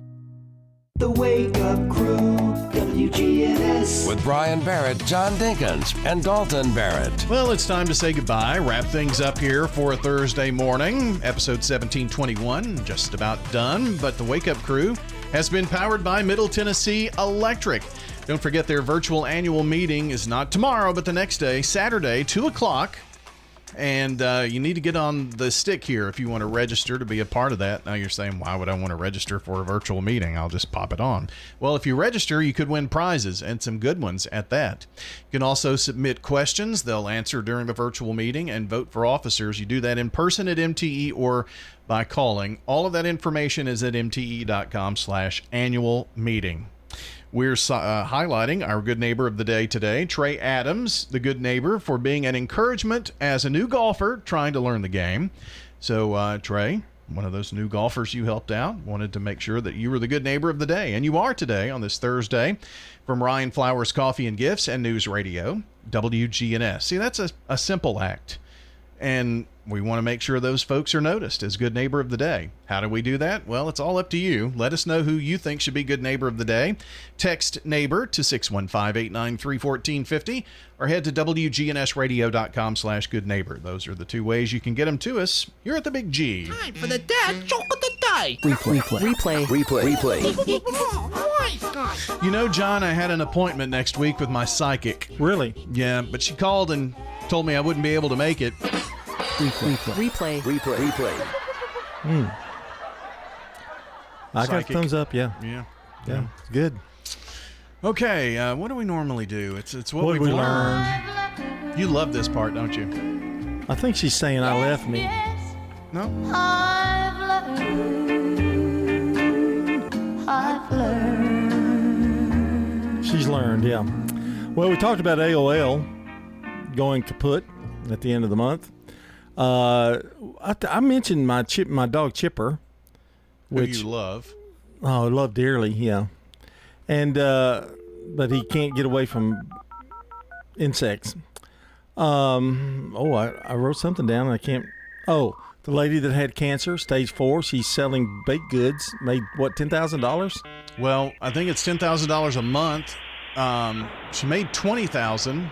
The Wake Up Crew, WGNS. With Brian Barrett, John Dinkins, and Dalton Barrett. Well, it's time to say goodbye. Wrap things up here for a Thursday morning. Episode 1721, just about done. But the Wake Up Crew has been powered by Middle Tennessee Electric. Don't forget their virtual annual meeting is not tomorrow, but the next day, Saturday, 2 o'clock. And you need to get on the stick here if you want to register to be a part of that. Now you're saying, why would I want to register for a virtual meeting? I'll just pop it on. Well, if you register, you could win prizes, and some good ones at that. You can also submit questions they'll answer during the virtual meeting and vote for officers. You do that in person at MTE or by calling. All of that information is at mte.com/annual meeting. We're highlighting our good neighbor of the day today, Trey Adams, the good neighbor, for being an encouragement as a new golfer trying to learn the game. So, Trey, one of those new golfers you helped out, wanted to make sure that you were the good neighbor of the day. And you are today on this Thursday from Ryan Flowers Coffee and Gifts and News Radio, WGNS. See, that's a simple act. And we want to make sure those folks are noticed as good neighbor of the day. How do we do that? Well, it's all up to you. Let us know who you think should be good neighbor of the day. Text neighbor to 615-893-1450 or head to WGNSradio.com/good neighbor. Those are the two ways you can get them to us. You're at the Big G. Time for the dad joke of the day. Replay. You know, John, I had an appointment next week with my psychic. Really? Yeah, but she called and told me I wouldn't be able to make it. Replay. I got a Psychic. thumbs up, yeah. Yeah. It's good. Okay, what do we normally do? It's what What we've we learned. You love this part, don't you? I think she's saying I left me. No? I've learned. She's learned, yeah. Well, we talked about AOL going kaput at the end of the month. I mentioned my dog Chipper, which you love. Oh, I love dearly, yeah. And but he can't get away from insects. I wrote something down. I can't. Oh, the lady that had cancer, stage 4. She's selling baked goods. Made what, $10,000? Well, I think it's $10,000 a month. She made $20,000.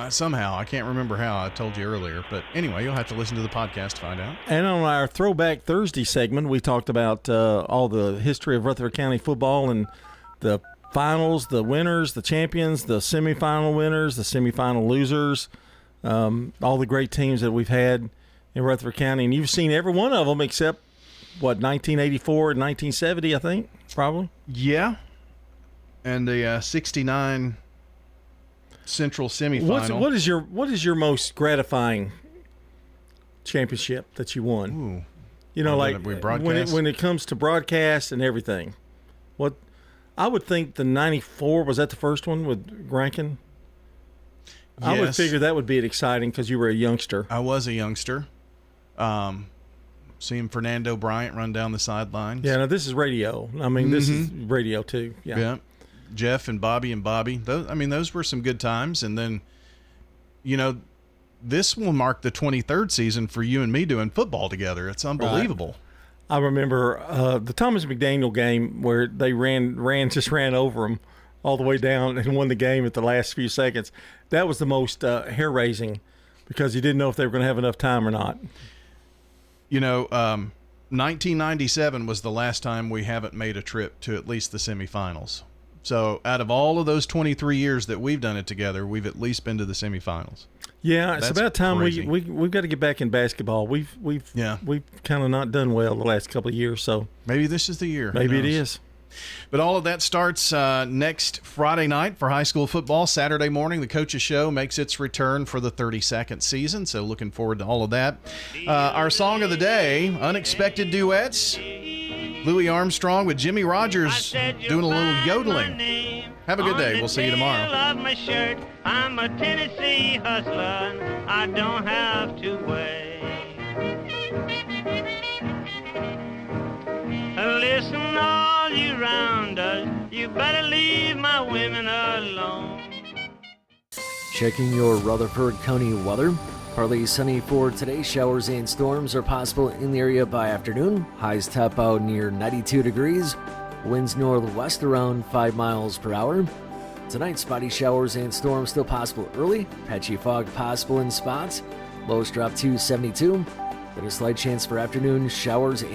Somehow, I can't remember how. I told you earlier, but anyway, you'll have to listen to the podcast to find out. And on our Throwback Thursday segment, we talked about all the history of Rutherford County football and the finals, the winners, the champions, the semifinal winners, the semifinal losers, all the great teams that we've had in Rutherford County. And you've seen every one of them except, 1984 and 1970, I think, probably? Yeah. And the 69 Central semifinal. What is your most gratifying championship that you won? Ooh. You know, like when it comes to broadcast and everything. What I would think the 94, was that the first one with Rankin? Yes. I would figure that would be exciting because you were a youngster. I was a youngster. Seeing Fernando Bryant run down the sidelines. Yeah, now this is radio. I mean, this is radio too. Yeah. Jeff and Bobby. Those were some good times. And then, this will mark the 23rd season for you and me doing football together. It's unbelievable. Right. I remember the Thomas McDaniel game where they ran over him all the way down and won the game at the last few seconds. That was the most hair-raising because you didn't know if they were going to have enough time or not. 1997 was the last time we haven't made a trip to at least the semifinals. So out of all of those 23 years that we've done it together, we've at least been to the semifinals. Yeah, it's about time we've got to get back in basketball. We've kind of not done well the last couple of years, so maybe this is the year. Maybe it is. But all of that starts next Friday night for high school football. Saturday morning, the Coaches Show makes its return for the 32nd season, so looking forward to all of that. Our song of the day, Unexpected Duets. Louis Armstrong with Jimmy Rogers doing a little yodeling. Have a good day. We'll see you tomorrow. I'm a Tennessee hustler. I don't have to wait. Listen, all you rounders, you better leave my women alone. Checking your Rutherford County weather. Partly sunny for today. Showers and storms are possible in the area by afternoon. Highs top out near 92 degrees. Winds northwest around 5 miles per hour. Tonight, spotty showers and storms still possible early. Patchy fog possible in spots. Lows drop to 72. Then a slight chance for afternoon showers and